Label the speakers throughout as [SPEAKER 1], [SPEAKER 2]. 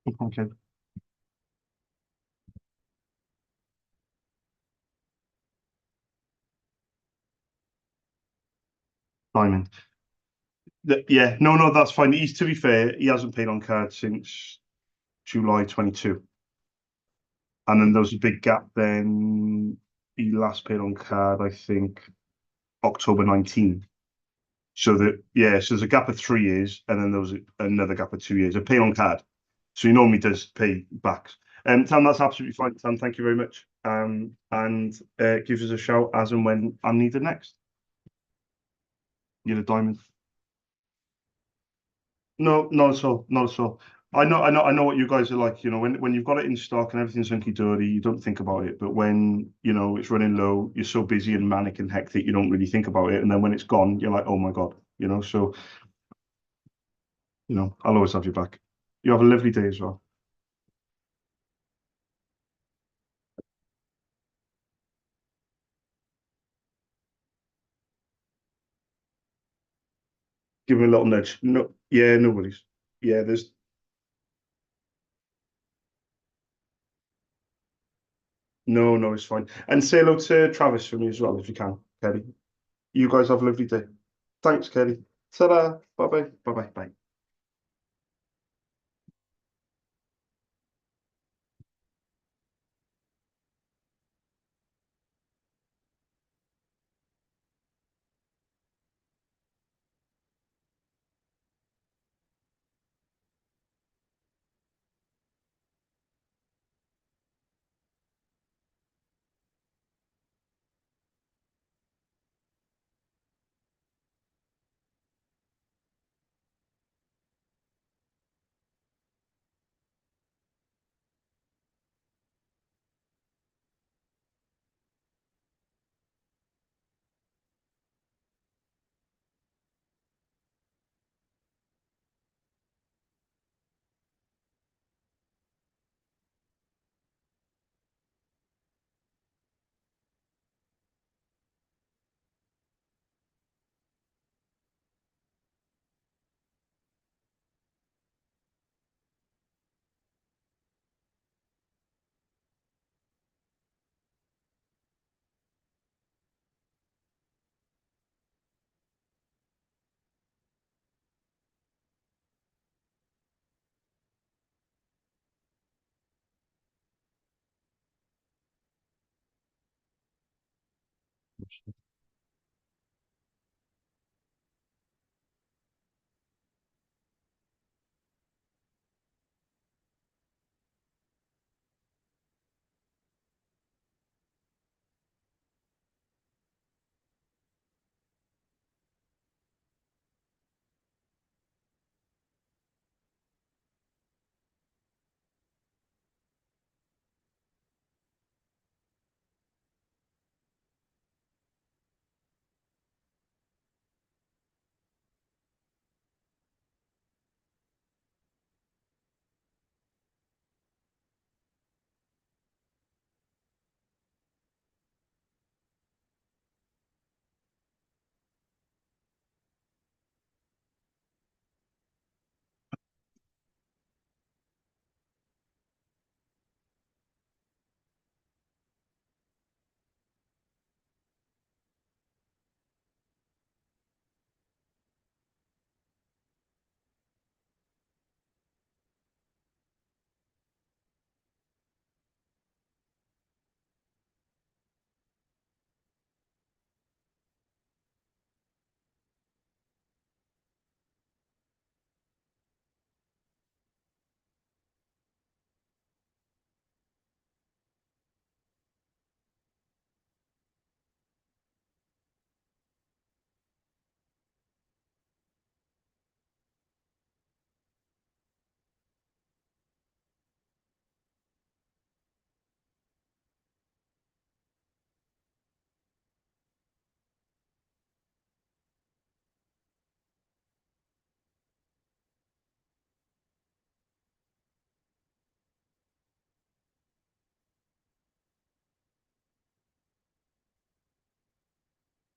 [SPEAKER 1] Okay. Diamond. Yeah, no, no, that's fine. He's to be fair, he hasn't paid on card since July 22. And then there was a big gap then. He last paid on card, I think, October 19. So that yeah, so there's a gap of 3 years, and then there was another gap of 2 years. A pay on card. So he normally does pay back. Tam, that's absolutely fine. Tam, thank you very much. And give us a shout as and when I'm needed next. You're a diamond. No, not at all. Not at all. I know what you guys are like. When you've got it in stock and everything's hunky dory, you don't think about it. But when it's running low, you're so busy and manic and hectic, you don't really think about it. And then when it's gone, you're like, oh my God. So I'll always have your back. You have a lovely day as well. Give me a little nudge. No, yeah, no worries. Yeah, there's no, no, it's fine. And say hello to Travis for me as well if you can, Kelly. You guys have a lovely day. Thanks, Kelly. Ta-da. Bye-bye. Bye-bye. Bye.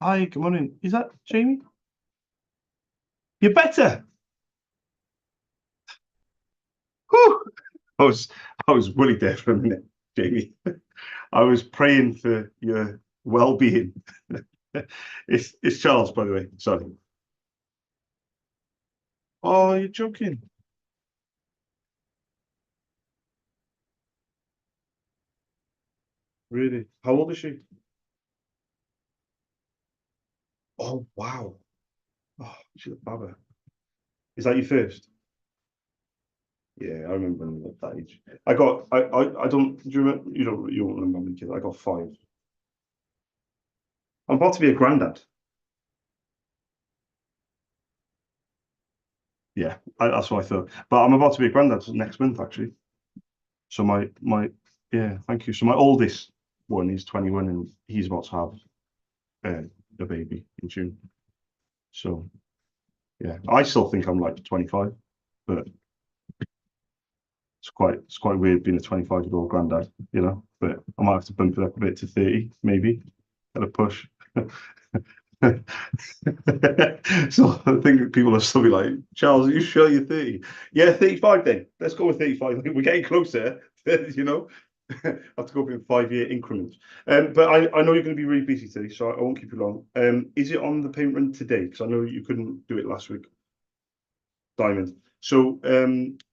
[SPEAKER 1] Hi, good morning. Is that Jamie? You're better. Whew. I was I was worried there for a minute, Jamie. I was praying for your well-being. It's Charles, by the way. Sorry. Oh, you're joking. Really? How old is she? Oh, wow. Oh, she's a baba. Is that your first? Yeah, I remember when at that age. I don't, do you remember, you don't remember me, kid. I got five. I'm about to be a granddad. Yeah, that's what I thought. But I'm about to be a granddad next month, actually. So yeah, thank you. So my oldest one is 21 and he's about to have a baby in June. So yeah, I still think I'm like 25, but it's quite weird being a 25-year-old granddad, But I might have to bump it up a bit to 30, maybe, at a push. So I think people will still be like, Charles, are you sure you're 30? Yeah, 35 then. Let's go with 35. We're getting closer, you know. I have to go up in 5-year increments. But I know you're going to be really busy today, so I won't keep you long. Is it on the payment run today? Because I know you couldn't do it last week. Diamond. So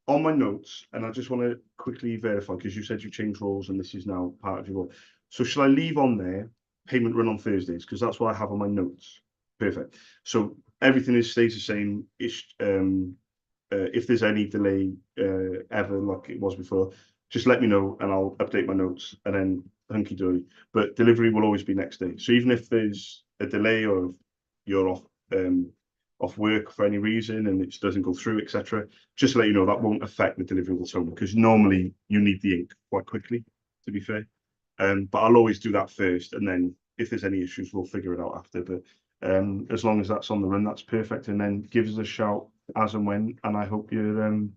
[SPEAKER 1] on my notes, and I just want to quickly verify because you said you changed roles and this is now part of your role. So shall I leave on there payment run on Thursdays because that's what I have on my notes. Perfect. So everything stays the same. If there's any delay ever like it was before, just let me know and I'll update my notes and then hunky dory. But delivery will always be next day. So even if there's a delay or you're off work for any reason and it doesn't go through, etc., just to let you know that won't affect the delivery of the toner because normally you need the ink quite quickly, to be fair. But I'll always do that first, and then if there's any issues, we'll figure it out after. But as long as that's on the run, that's perfect. And then give us a shout as and when, and I hope your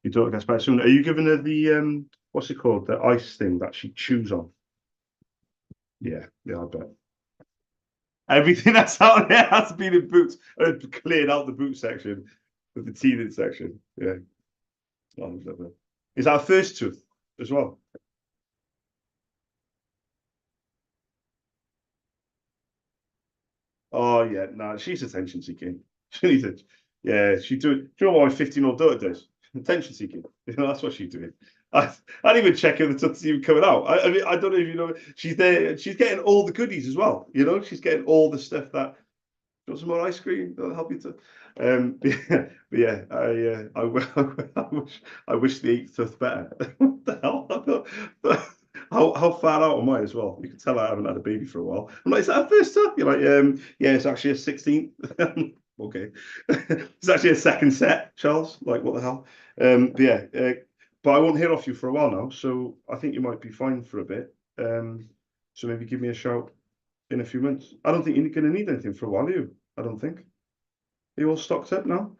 [SPEAKER 1] daughter gets better soon. Are you giving her the what's it called, the ice thing that she chews on? Yeah, yeah, I bet. Everything that's out there has been in boots. And cleared out the boot section with the teething section. Yeah. Oh, is that a first tooth as well? Oh yeah, no, she's attention seeking. She needs it. Yeah, she do. Do you know what my 15-year-old daughter does? Attention seeking. That's what she's doing. I didn't even check if the tooth's even coming out. I mean, I don't know if you know. She's there. She's getting all the goodies as well. She's getting all the stuff that want some more ice cream? That'll help you to. But yeah, I wish the eighth tooth better. What the hell? How far out am I as well? You can tell I haven't had a baby for a while. I'm like, is that a first tooth? You're like, yeah, it's actually a 16th. Okay, it's actually a second set, Charles. Like, what the hell? But yeah, but I won't hear off you for a while now, so I think you might be fine for a bit. So maybe give me a shout in a few months. I don't think you're going to need anything for a while, are you? I don't think. Are you all stocked up now?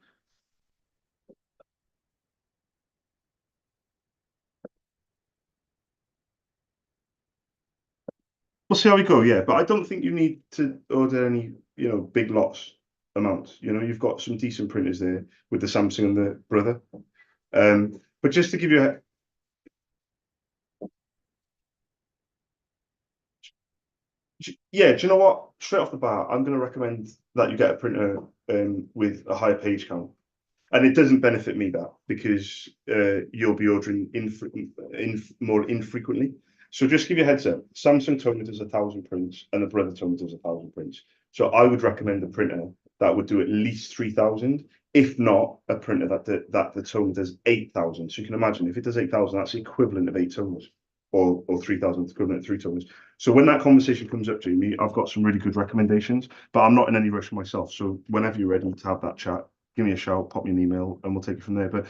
[SPEAKER 1] We'll see how we go, yeah. But I don't think you need to order any, big lots amounts. You've got some decent printers there with the Samsung and the Brother. But just to give you yeah, do you know what? Straight off the bat, I'm going to recommend that you get a printer with a higher page count. And it doesn't benefit me that because you'll be ordering more infrequently. So just give you a heads up. Samsung toner does 1,000 prints and the Brother toner does 1,000 prints. So I would recommend a printer that would do at least 3,000, if not a printer that the toner does 8,000. So you can imagine if it does 8,000, that's the equivalent of 8 toners, or 3,000 equivalent of 3 toners. So when that conversation comes up to me, I've got some really good recommendations, but I'm not in any rush myself. So whenever you're ready to have that chat, give me a shout, pop me an email, and we'll take it from there. But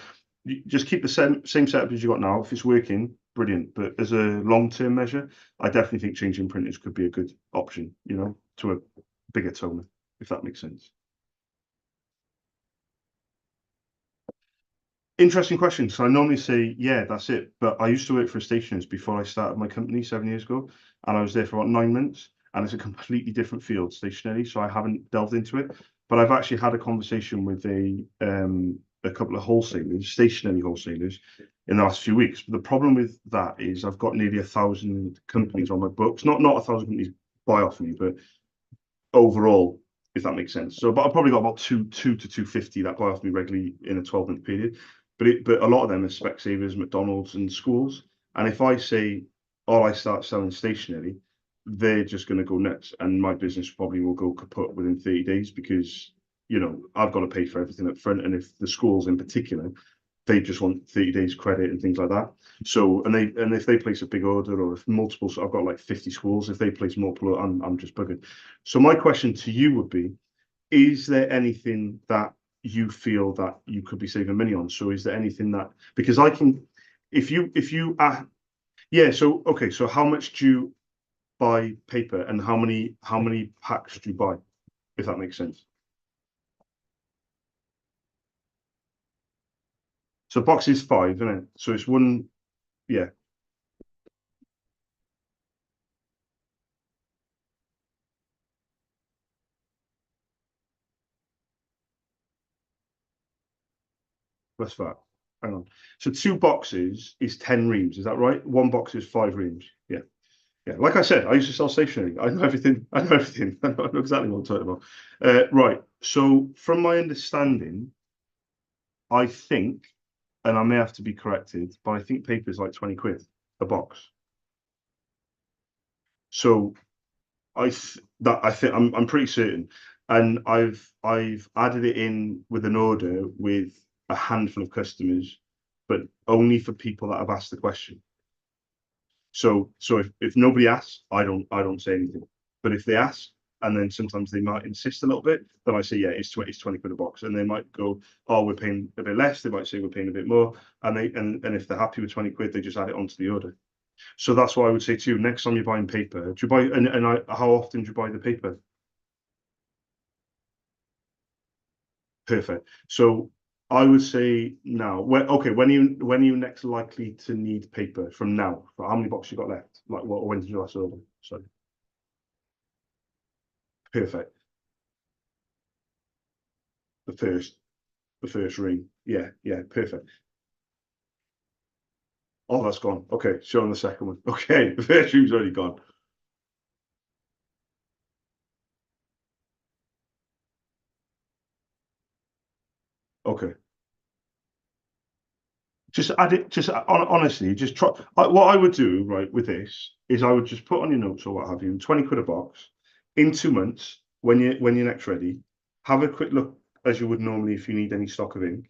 [SPEAKER 1] you just keep the same setup as you got now. If it's working, brilliant. But as a long-term measure, I definitely think changing printers could be a good option, to a bigger toner, if that makes sense. Interesting question. So I normally say, yeah, that's it. But I used to work for a stationers before I started my company 7 years ago, and I was there for about 9 months. And it's a completely different field, stationery. So I haven't delved into it. But I've actually had a conversation with a couple of wholesalers, stationery wholesalers, in the last few weeks. But the problem with that is I've got nearly 1,000 companies on my books. Not 1,000 companies buy off me, but overall, if that makes sense. So, but I've probably got about two to 250 that buy off me regularly in a 12-month period. But a lot of them are Specsavers, McDonald's, and schools. And if I say, oh, I start selling stationery, they're just going to go nuts, and my business probably will go kaput within 30 days because I've got to pay for everything up front. And if the schools in particular, they just want 30 days credit and things like that. So, and if they place a big order, or if multiple, so I've got like 50 schools, if they place multiple, I'm just buggered. So my question to you would be, is there anything that you feel that you could be saving money on? So is there anything that, because I can, if you yeah, so okay, so how much do you buy paper, and how many packs do you buy, if that makes sense? So box is five, isn't it? So it's one, yeah, that's that. Hang on. So two boxes is 10 reams, is that right? One box is five reams. Yeah. Yeah. Like I said, I used to sell stationery. I know everything. I know everything. I know exactly what I'm talking about. Right. So from my understanding, I think, and I may have to be corrected, but I think paper is like 20 quid a box. So I think I'm pretty certain, and I've added it in with an order with a handful of customers, but only for people that have asked the question. So if nobody asks, I don't say anything. But if they ask, and then sometimes they might insist a little bit, then I say, yeah, it's 20 quid a box. And they might go, oh, we're paying a bit less. They might say we're paying a bit more. And if they're happy with 20 quid, they just add it onto the order. So that's why I would say to you, next time you're buying paper, do you buy, how often do you buy the paper? Perfect. So I would say now, okay, when are you next likely to need paper from now? For how many boxes you got left? Like what? When did you last order? So perfect. The first, the first ring. Yeah, yeah, perfect. Oh, that's gone. Okay, show on the second one. Okay, the first ring's already gone. Okay. Just add it. Just honestly, just try. What I would do, right, with this is I would just put on your notes or what have you, 20 quid a box. In 2 months, when you're next ready, have a quick look as you would normally if you need any stock of ink.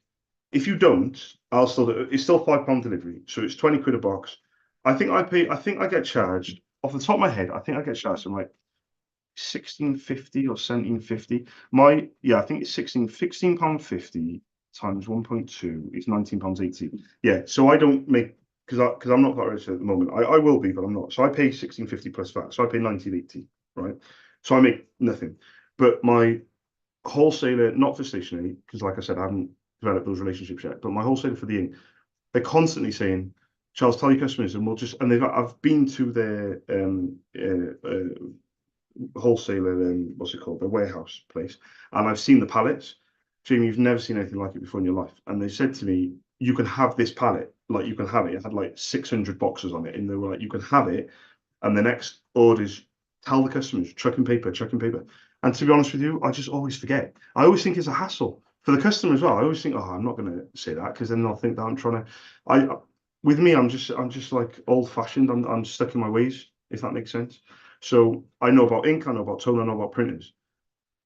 [SPEAKER 1] If you don't, I'll still do, it's still £5 delivery, so it's 20 quid a box. I think I get charged off the top of my head. I think I get charged some like 16.50 or 17.50. I think it's 16 pound 50 times 1.2 is £19.80. Yeah, so I don't make, because I'm not that rich at the moment. I will be, but I'm not. So I pay 16.50 plus VAT. So I pay 19.80, right? So I make nothing. But my wholesaler, not for stationery, because like I said, I haven't developed those relationships yet. But my wholesaler for the ink, they're constantly saying, Charles, tell your customers, and we'll just. And I've been to their wholesaler and what's it called, the warehouse place, and I've seen the pallets. Jamie, you've never seen anything like it before in your life. And they said to me, you can have this pallet, like you can have it. It had like 600 boxes on it, and they were like, you can have it. And the next orders, tell the customers, chucking paper, chucking paper. And to be honest with you, I just always forget. I always think it's a hassle for the customer as well. I always think, oh, I'm not going to say that because then they'll think that I'm trying to. With me, I'm just like old fashioned. I'm stuck in my ways, if that makes sense. So I know about ink, I know about tone, I know about printers.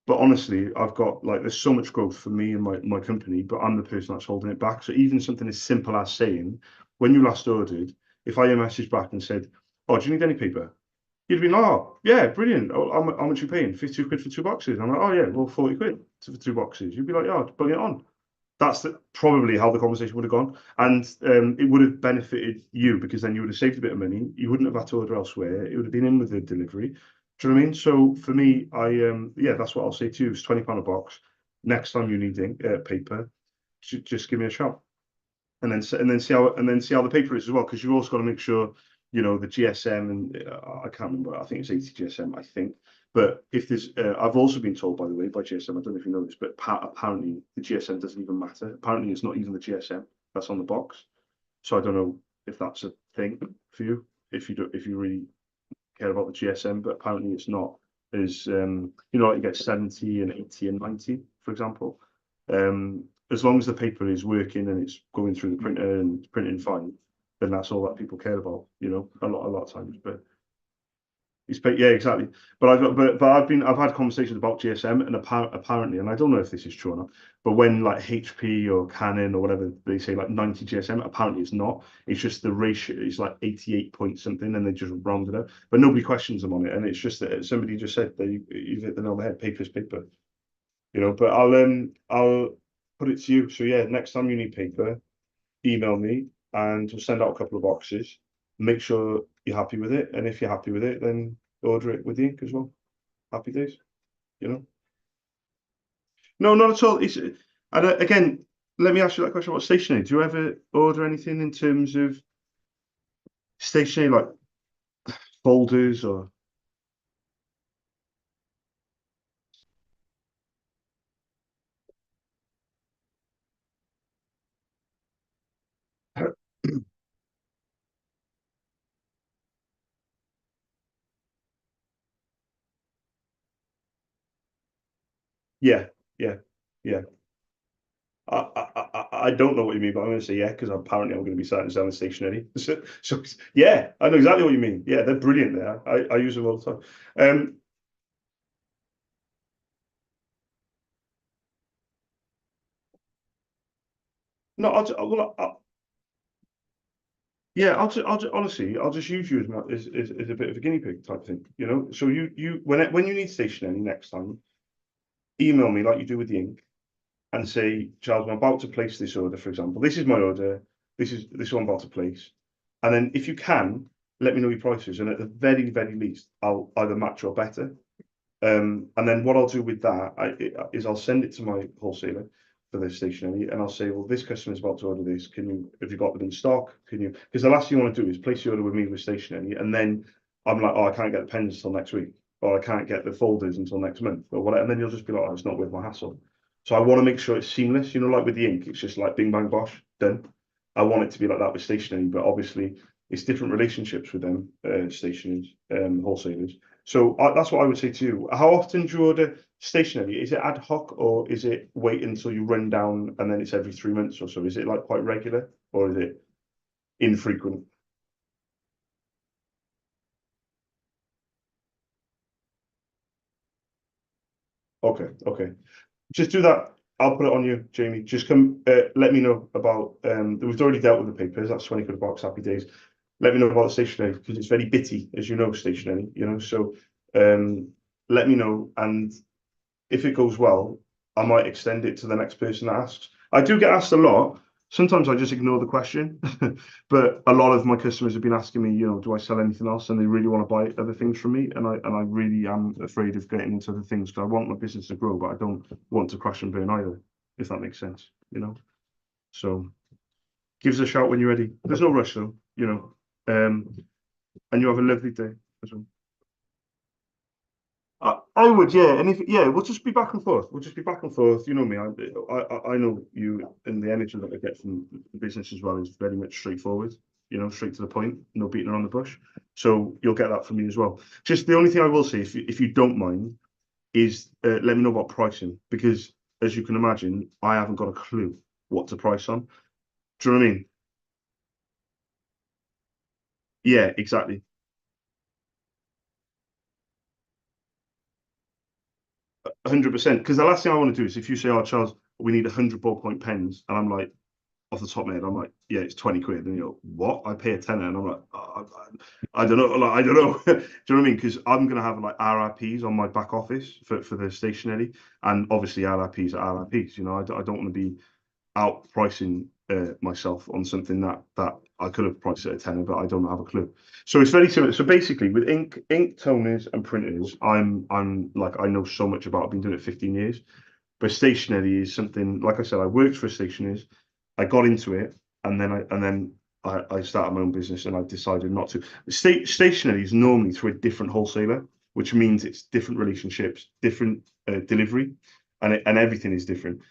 [SPEAKER 1] But honestly, I've got like there's so much growth for me and my company, but I'm the person that's holding it back. So even something as simple as saying, when you last ordered, if I messaged back and said, oh, do you need any paper? You'd be like, oh, yeah, brilliant. Oh, how much are you paying? 52 quid for two boxes. I'm like, oh, yeah, well, 40 quid for two boxes. You'd be like, oh, bring it on. That's probably how the conversation would have gone. And it would have benefited you because then you would have saved a bit of money. You wouldn't have had to order elsewhere. It would have been in with the delivery. Do you know what I mean? So for me, yeah, that's what I'll say to you. It's £20 a box. Next time you need paper, just give me a shout, and then see how the paper is as well, because you've also got to make sure the GSM, and I can't remember. I think it's 80 GSM. I think. But if there's, I've also been told, by the way, by GSM. I don't know if you know this, but apparently the GSM doesn't even matter. Apparently, it's not even the GSM that's on the box. So I don't know if that's a thing for you, if you really care about the GSM, but apparently it's not. Is like you get 70 and 80 and 90, for example. As long as the paper is working and it's going through the printer and it's printing fine, then that's all that people care about, a lot of times. But yeah, exactly. But I've had conversations about GSM, and apparently, and I don't know if this is true or not, but when like HP or Canon or whatever, they say like 90 GSM, apparently it's not. It's just the ratio is like 88 point something, and they just round it up. But nobody questions them on it, and it's just that somebody just said you've hit the nail on the head. Paper is paper, But I'll put it to you. So yeah, next time you need paper, email me, and we'll send out a couple of boxes. Make sure you're happy with it, and if you're happy with it, then order it with the ink as well. Happy days, you know. No, not at all. Again, let me ask you that question about stationery. Do you ever order anything in terms of stationery, like folders or? Yeah, yeah, yeah. I don't know what you mean, but I'm going to say yeah because apparently I'm going to be starting selling stationery. So yeah, I know exactly what you mean. Yeah, they're brilliant there. I use them all the time. No, yeah, honestly, I'll just use you as a bit of a guinea pig type thing, So when you need stationery next time, email me like you do with the ink and say, Charles, I'm about to place this order, for example. This is my order. This one I'm about to place. And then if you can, let me know your prices. And at the very, very least, I'll either match or better. And then what I'll do with that is I'll send it to my wholesaler for the stationery, and I'll say, well, this customer's about to order this. Have you got them in stock? Can you? Because the last thing you want to do is place the order with me with stationery, and then I'm like, oh, I can't get the pens until next week, or I can't get the folders until next month, or whatever. And then you'll just be like, oh, it's not worth my hassle. So I want to make sure it's seamless. Like with the ink, it's just like bing bang bosh done. I want it to be like that with stationery, but obviously it's different relationships with them stationers, wholesalers. So that's what I would say to you. How often do you order stationery? Is it ad hoc or is it wait until you run down and then it's every 3 months or so? Is it like quite regular or is it infrequent? Okay, okay. Just do that. I'll put it on you, Jamie. Just come, let me know about. We've already dealt with the papers. That's 20 quid a box. Happy days. Let me know about the stationery because it's very bitty, as you know, stationery. So um, let me know, and if it goes well, I might extend it to the next person that asks. I do get asked a lot. Sometimes I just ignore the question, but a lot of my customers have been asking me, do I sell anything else? And they really want to buy other things from me, and I really am afraid of getting into other things because I want my business to grow, but I don't want to crash and burn either, if that makes sense. So give us a shout when you're ready. There's no rush though. And you have a lovely day as well. I would, yeah, and if yeah, we'll just be back and forth. We'll just be back and forth. You know me. I know you, and the energy that I get from the business as well is very much straightforward. Straight to the point. No beating around the bush. So you'll get that from me as well. Just the only thing I will say, if you don't mind, is let me know about pricing because as you can imagine, I haven't got a clue what to price on. Do you know what I mean? Yeah, exactly. 100%. Because the last thing I want to do is if you say, "Oh, Charles, we need 100 ballpoint pens," and I'm like, off the top of my head, I'm like, yeah, it's 20 quid. And you go, what? I pay a tenner. And I'm like, oh, I don't know. Like, I don't know. Do you know what I mean? Because I'm going to have like RRPs on my back office for the stationery. And obviously, RRPs are RRPs. I don't want to be out pricing myself on something that I could have priced at a tenner, but I don't have a clue. So it's very similar. So basically, with ink toners and printers, I'm like I know so much about. I've been doing it 15 years. But stationery is something, like I said, I worked for stationers. I got into it, and then I started my own business, and I decided not to. Stationery is normally through a different wholesaler, which means it's different relationships, different delivery, and everything is different.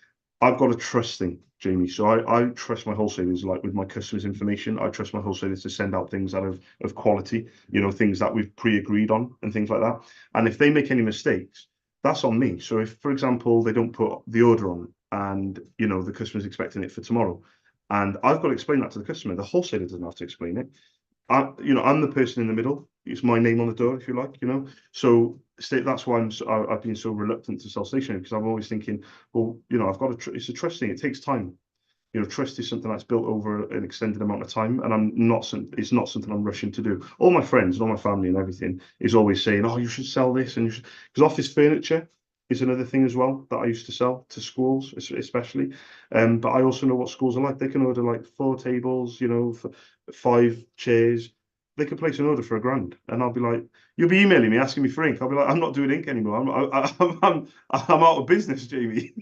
[SPEAKER 1] I've got a trust thing, Jamie. So I trust my wholesalers, like with my customers' information. I trust my wholesalers to send out things out of quality, things that we've pre-agreed on and things like that. And if they make any mistakes, that's on me. So if, for example, they don't put the order on and the customer's expecting it for tomorrow, and I've got to explain that to the customer, the wholesaler doesn't have to explain it. I'm the person in the middle. It's my name on the door, if you like. So that's why I've been so reluctant to sell stationery, because I'm always thinking, well, I've got to. It's a trust thing. It takes time. Trust is something that's built over an extended amount of time, and it's not something I'm rushing to do. All my friends and all my family and everything is always saying, "Oh, you should sell this," and because office furniture is another thing as well that I used to sell to schools, especially. But I also know what schools are like. They can order like 4 tables, for 5 chairs. They could place an order for £1,000, and I'll be like, "You'll be emailing me asking me for ink." I'll be like, "I'm not doing ink anymore. I'm out of business, Jamie."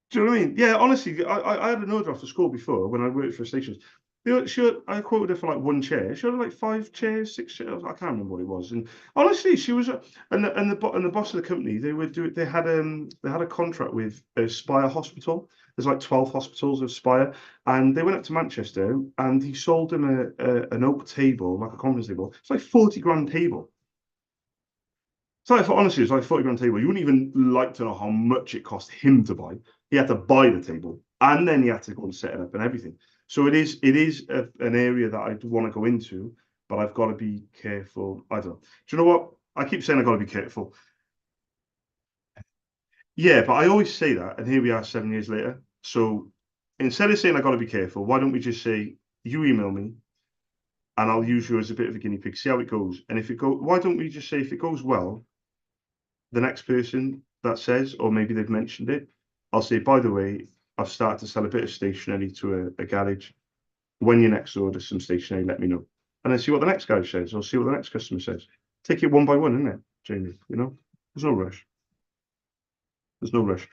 [SPEAKER 1] Do you know what I mean? Yeah, honestly, I had an order off the school before when I worked for stations. I quoted her for like 1 chair. She had like 5 chairs, 6 chairs. I can't remember what it was. And honestly, she was, and the boss of the company, they had a contract with Spire Hospital. There's like 12 hospitals of Spire, and they went up to Manchester, and he sold them an oak table, like a conference table. It's like 40 grand table. So honestly, it's like 40 grand table. You wouldn't even like to know how much it cost him to buy. He had to buy the table, and then he had to go and set it up and everything. So it is an area that I want to go into, but I've got to be careful. I don't know. Do you know what? I keep saying I've got to be careful. Yeah, but I always say that, and here we are 7 years later. So instead of saying I got to be careful, why don't we just say you email me, and I'll use you as a bit of a guinea pig, see how it goes. And if it goes, why don't we just say if it goes well, the next person that says, or maybe they've mentioned it, I'll say, by the way, I've started to sell a bit of stationery to a garage. When you next order some stationery, let me know. And then see what the next guy says, or see what the next customer says. Take it one by one, isn't it, Jamie? There's no rush. There's no rush.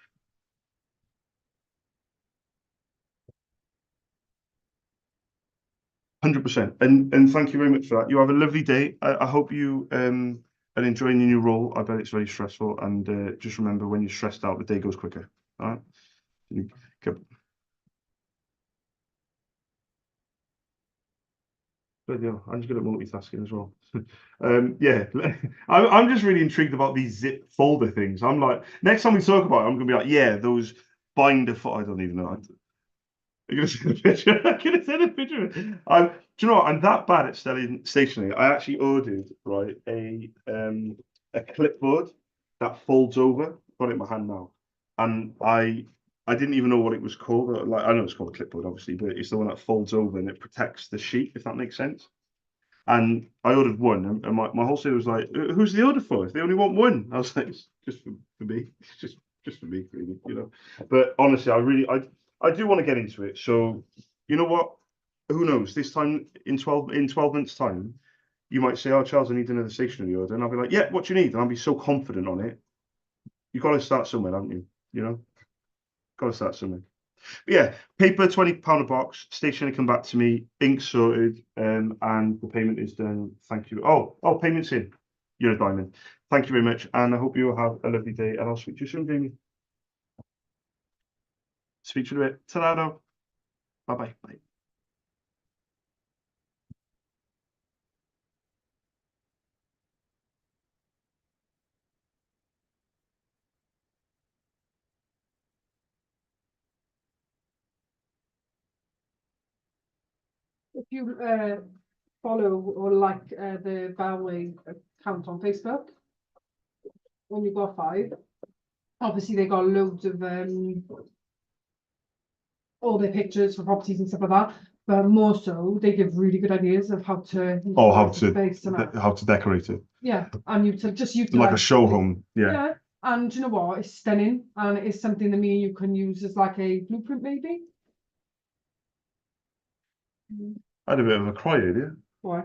[SPEAKER 1] 100%. And thank you very much for that. You have a lovely day. I hope you are enjoying your new role. I bet it's very stressful. And just remember, when you're stressed out, the day goes quicker. All right. You- But yeah, I'm just good at multitasking as well. Yeah, I'm just really intrigued about these zip folder things. I'm like, next time we talk about it, I'm gonna be like, yeah, those binder for I don't even know. I'm gonna send a picture. I'm gonna send a picture. Do you know what? I'm that bad at selling stationery. I actually ordered right a clipboard that folds over. Got it in my hand now, and I didn't even know what it was called. Like I know it's called a clipboard, obviously, but it's the one that folds over and it protects the sheet, if that makes sense. And I ordered one, and my wholesaler was like, "Who's the order for? If they only want one," I was like, "It's just for me. It's just for me, really." But honestly, I do want to get into it. So you know what? Who knows? This time in 12 months' time, you might say, "Oh, Charles, I need another stationery order," and I'll be like, "Yeah, what do you need?" And I'll be so confident on it. You've got to start somewhere, haven't you? Got to start somewhere. Yeah, paper £20 a box. Stationery come back to me. Ink sorted, and the payment is done. Thank you. Oh, payment's in. You're a diamond. Thank you very much, and I hope you have a lovely day. And I'll speak to you soon, Jamie. Speak to you in a bit. Ta-da now. Bye bye.
[SPEAKER 2] If you follow or like the Bellway account on Facebook, when you got five, obviously they got loads of all their pictures for properties and stuff like that. But more so, they give really good ideas of how to
[SPEAKER 1] Oh, how
[SPEAKER 2] utilize the
[SPEAKER 1] to
[SPEAKER 2] space and that.
[SPEAKER 1] how to decorate it
[SPEAKER 2] Yeah, and you to just
[SPEAKER 1] like a
[SPEAKER 2] utilize
[SPEAKER 1] show
[SPEAKER 2] the space.
[SPEAKER 1] home. Yeah,
[SPEAKER 2] Yeah, and you know what? It's stunning, and it's something that me and you can use as like a blueprint, maybe.
[SPEAKER 1] I had a bit of a cry earlier,
[SPEAKER 2] Why?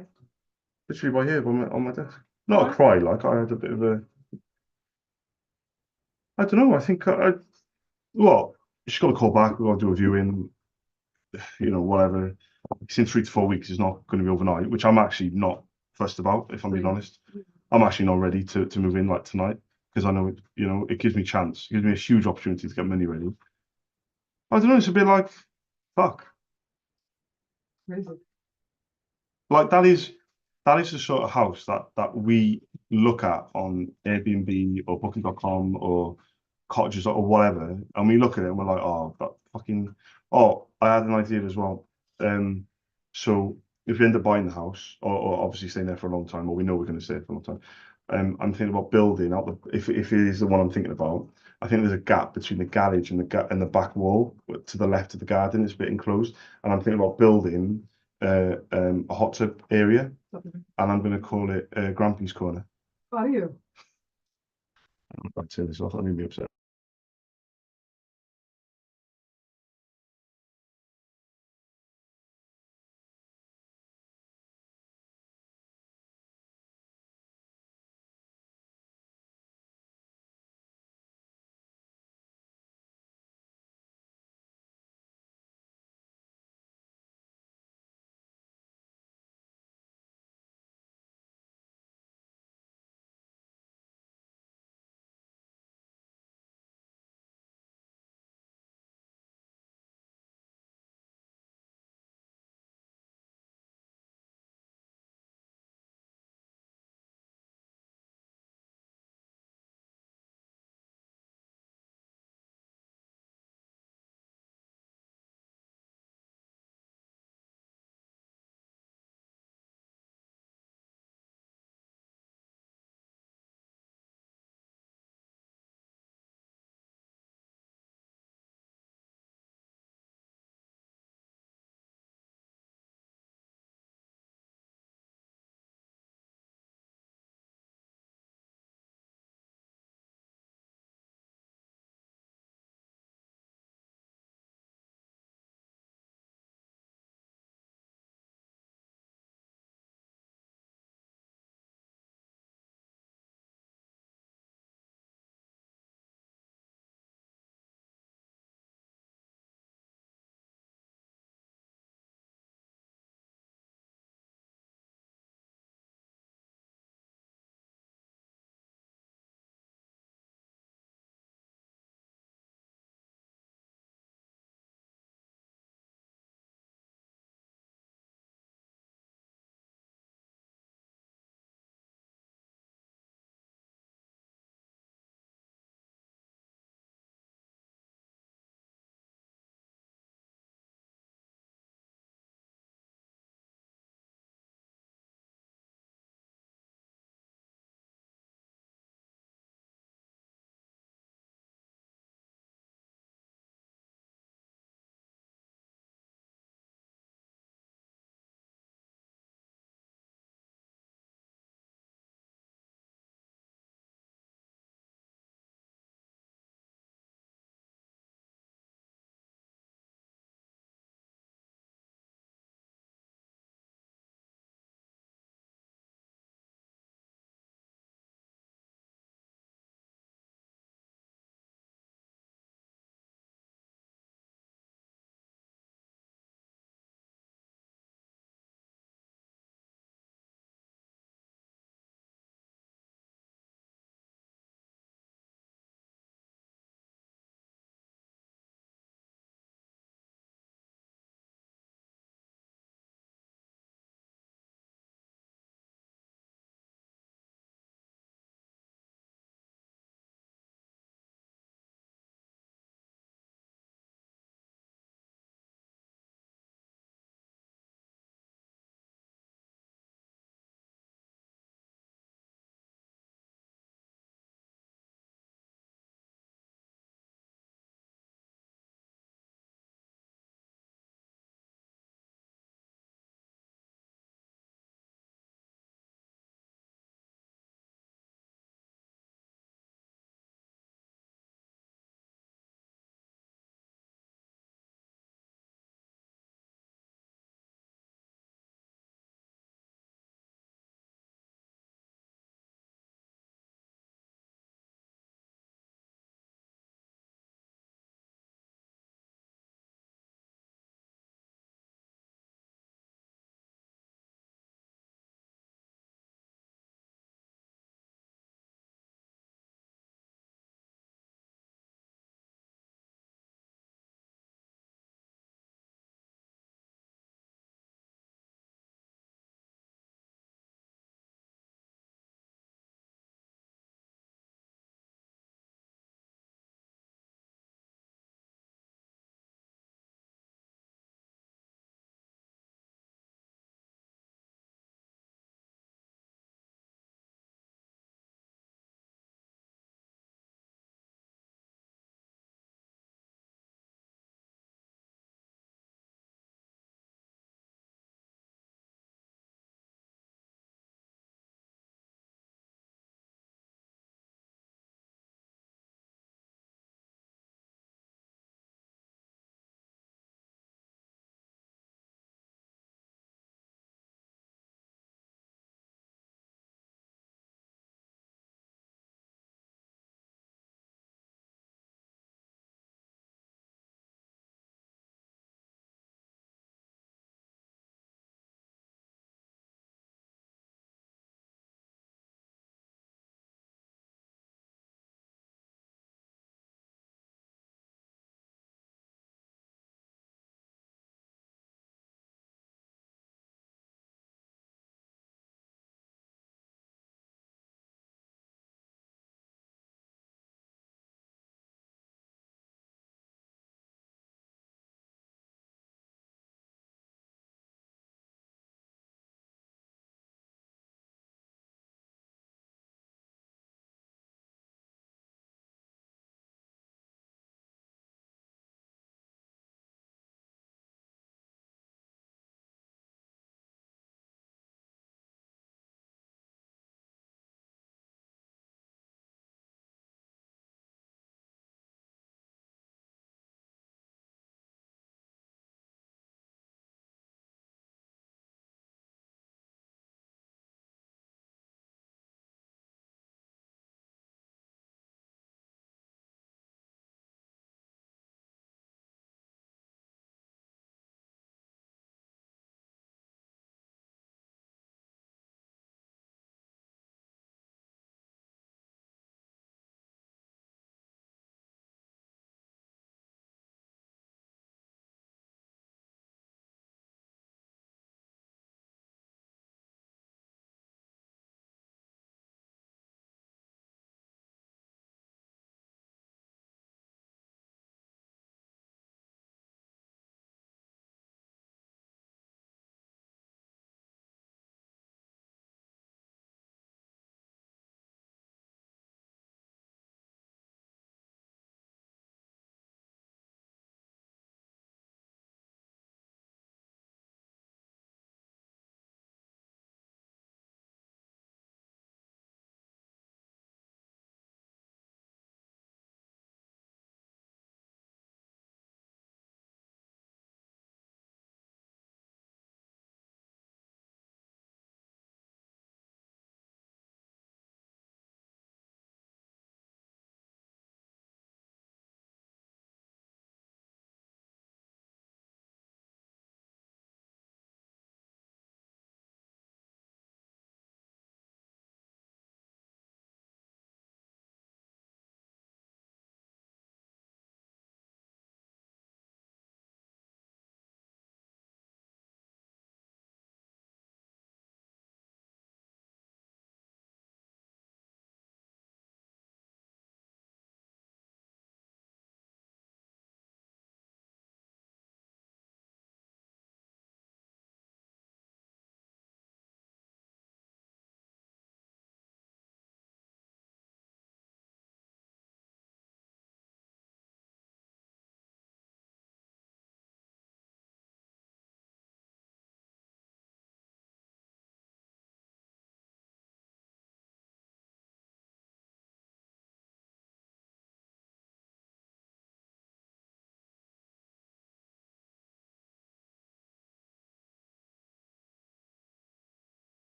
[SPEAKER 1] literally by here on my desk. Not a
[SPEAKER 2] Why?
[SPEAKER 1] cry, like I had a bit of a. I don't know. I think well, she's got to call back. We've got to do a viewing. Whatever. It's in 3 to 4 weeks. It's not going to be overnight, which I'm actually not fussed about, if I'm being honest. I'm actually not ready to move in like tonight because I know it gives me chance. It gives me a huge opportunity to get money ready. I don't know. It's a bit like fuck.
[SPEAKER 2] Crazy.
[SPEAKER 1] Like that is the sort of house that we look at on Airbnb or Booking.com or cottages or whatever, and we look at it and we're like, oh, that fucking. Oh, I had an idea as well. So if we end up buying the house, or obviously staying there for a long time, or we know we're going to stay for a long time, I'm thinking about building out the. If it is the one I'm thinking about, I think there's a gap between the garage and the back wall to the left of the garden. It's a bit enclosed, and I'm thinking about building a hot tub area, and I'm going to call it Grampy's Corner.
[SPEAKER 2] Are you?
[SPEAKER 1] I'd say this off. I'm going to be upset.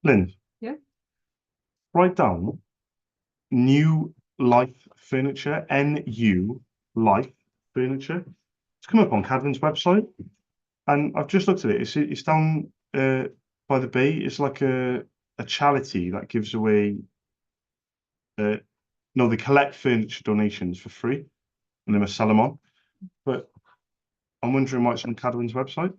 [SPEAKER 1] Lynn.
[SPEAKER 2] Yeah.
[SPEAKER 1] Write down New Life Furniture, NU Life Furniture. It's come up on Cadwin's website, and I've just looked at it. It's down by the bay. It's like a charity that gives away. No, they collect furniture donations for free, and they must sell them on. But I'm wondering why it's on Cadwin's website.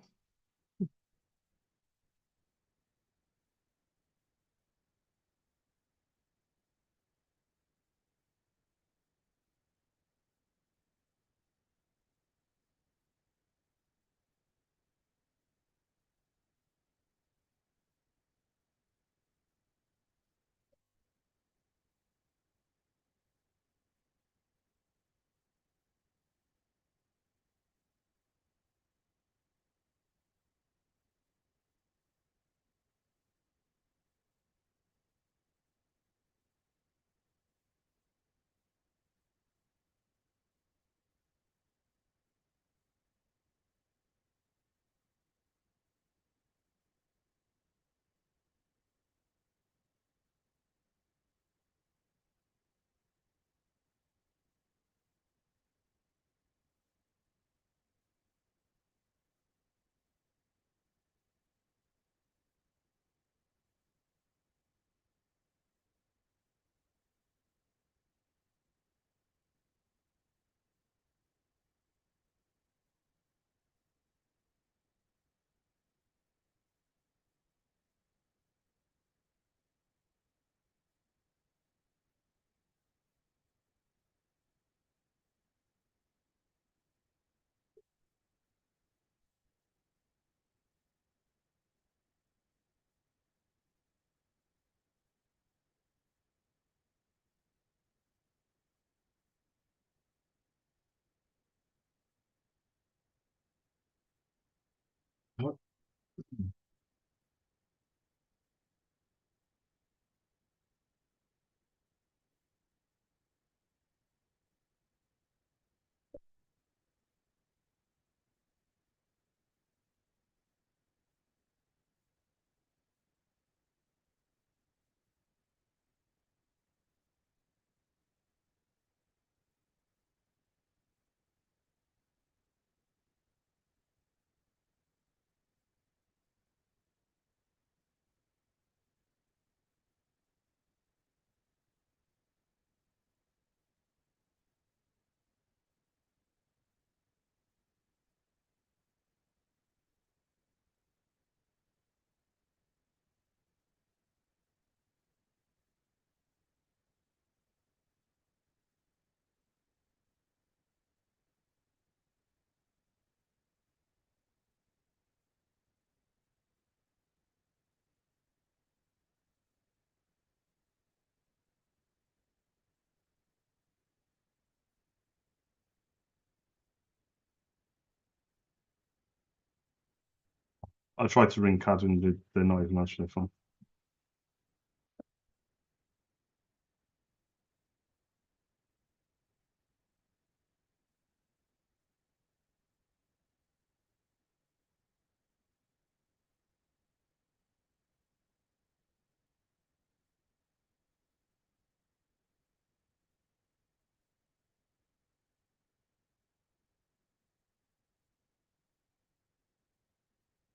[SPEAKER 1] I tried to ring Cadwin, they're not even answering their phone.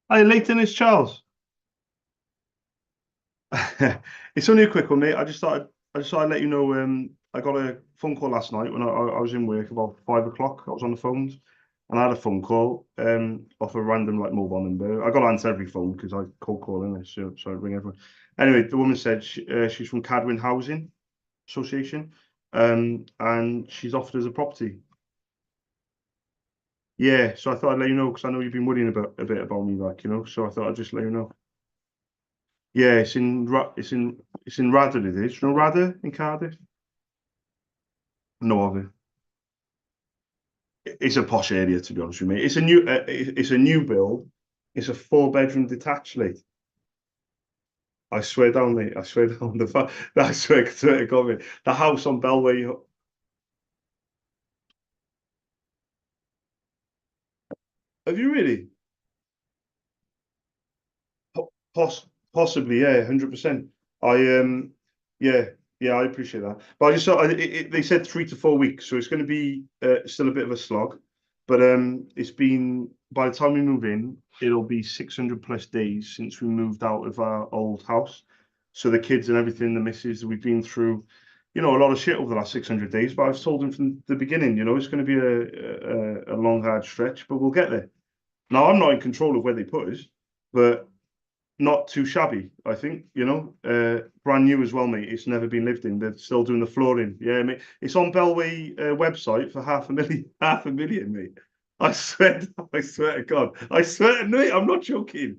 [SPEAKER 1] Hi, Leighton, it's Charles. It's only a quick one, mate. I just thought I'd let you know. I got a phone call last night when I was in work about 5 o'clock. I was on the phones, and I had a phone call off a random like mobile number. I got to answer every phone because I cold calling it, so I ring everyone. Anyway, the woman said she's from Cadwin Housing Association, and she's offered us a property. Yeah, so I thought I'd let you know because I know you've been worrying about a bit about me, like So I thought I'd just let you know. Yeah, it's in Radder. It is. You know Radder in Cardiff? No of it. It's a posh area, to be honest with me. It's a new build. It's a 4 bedroom detached, mate. I swear down, mate. I swear down. I swear to God, mate. The house on Bellway. Have you really? Posh, Possibly, yeah, 100%. Yeah, yeah, I appreciate that. But I just saw they said 3 to 4 weeks, so it's going to be still a bit of a slog. But it's been by the time we move in, it'll be 600 plus days since we moved out of our old house. So the kids and everything, the missus, we've been through, a lot of shit over the last 600 days. But I've told them from the beginning, it's going to be a long, hard stretch, but we'll get there. Now I'm not in control of where they put us, but not too shabby, I think, brand new as well, mate. It's never been lived in. They're still doing the flooring. Yeah, mate. It's on Bellway website for 500,000, 500,000, mate. I swear, I swear to God. I swear, mate, I'm not joking.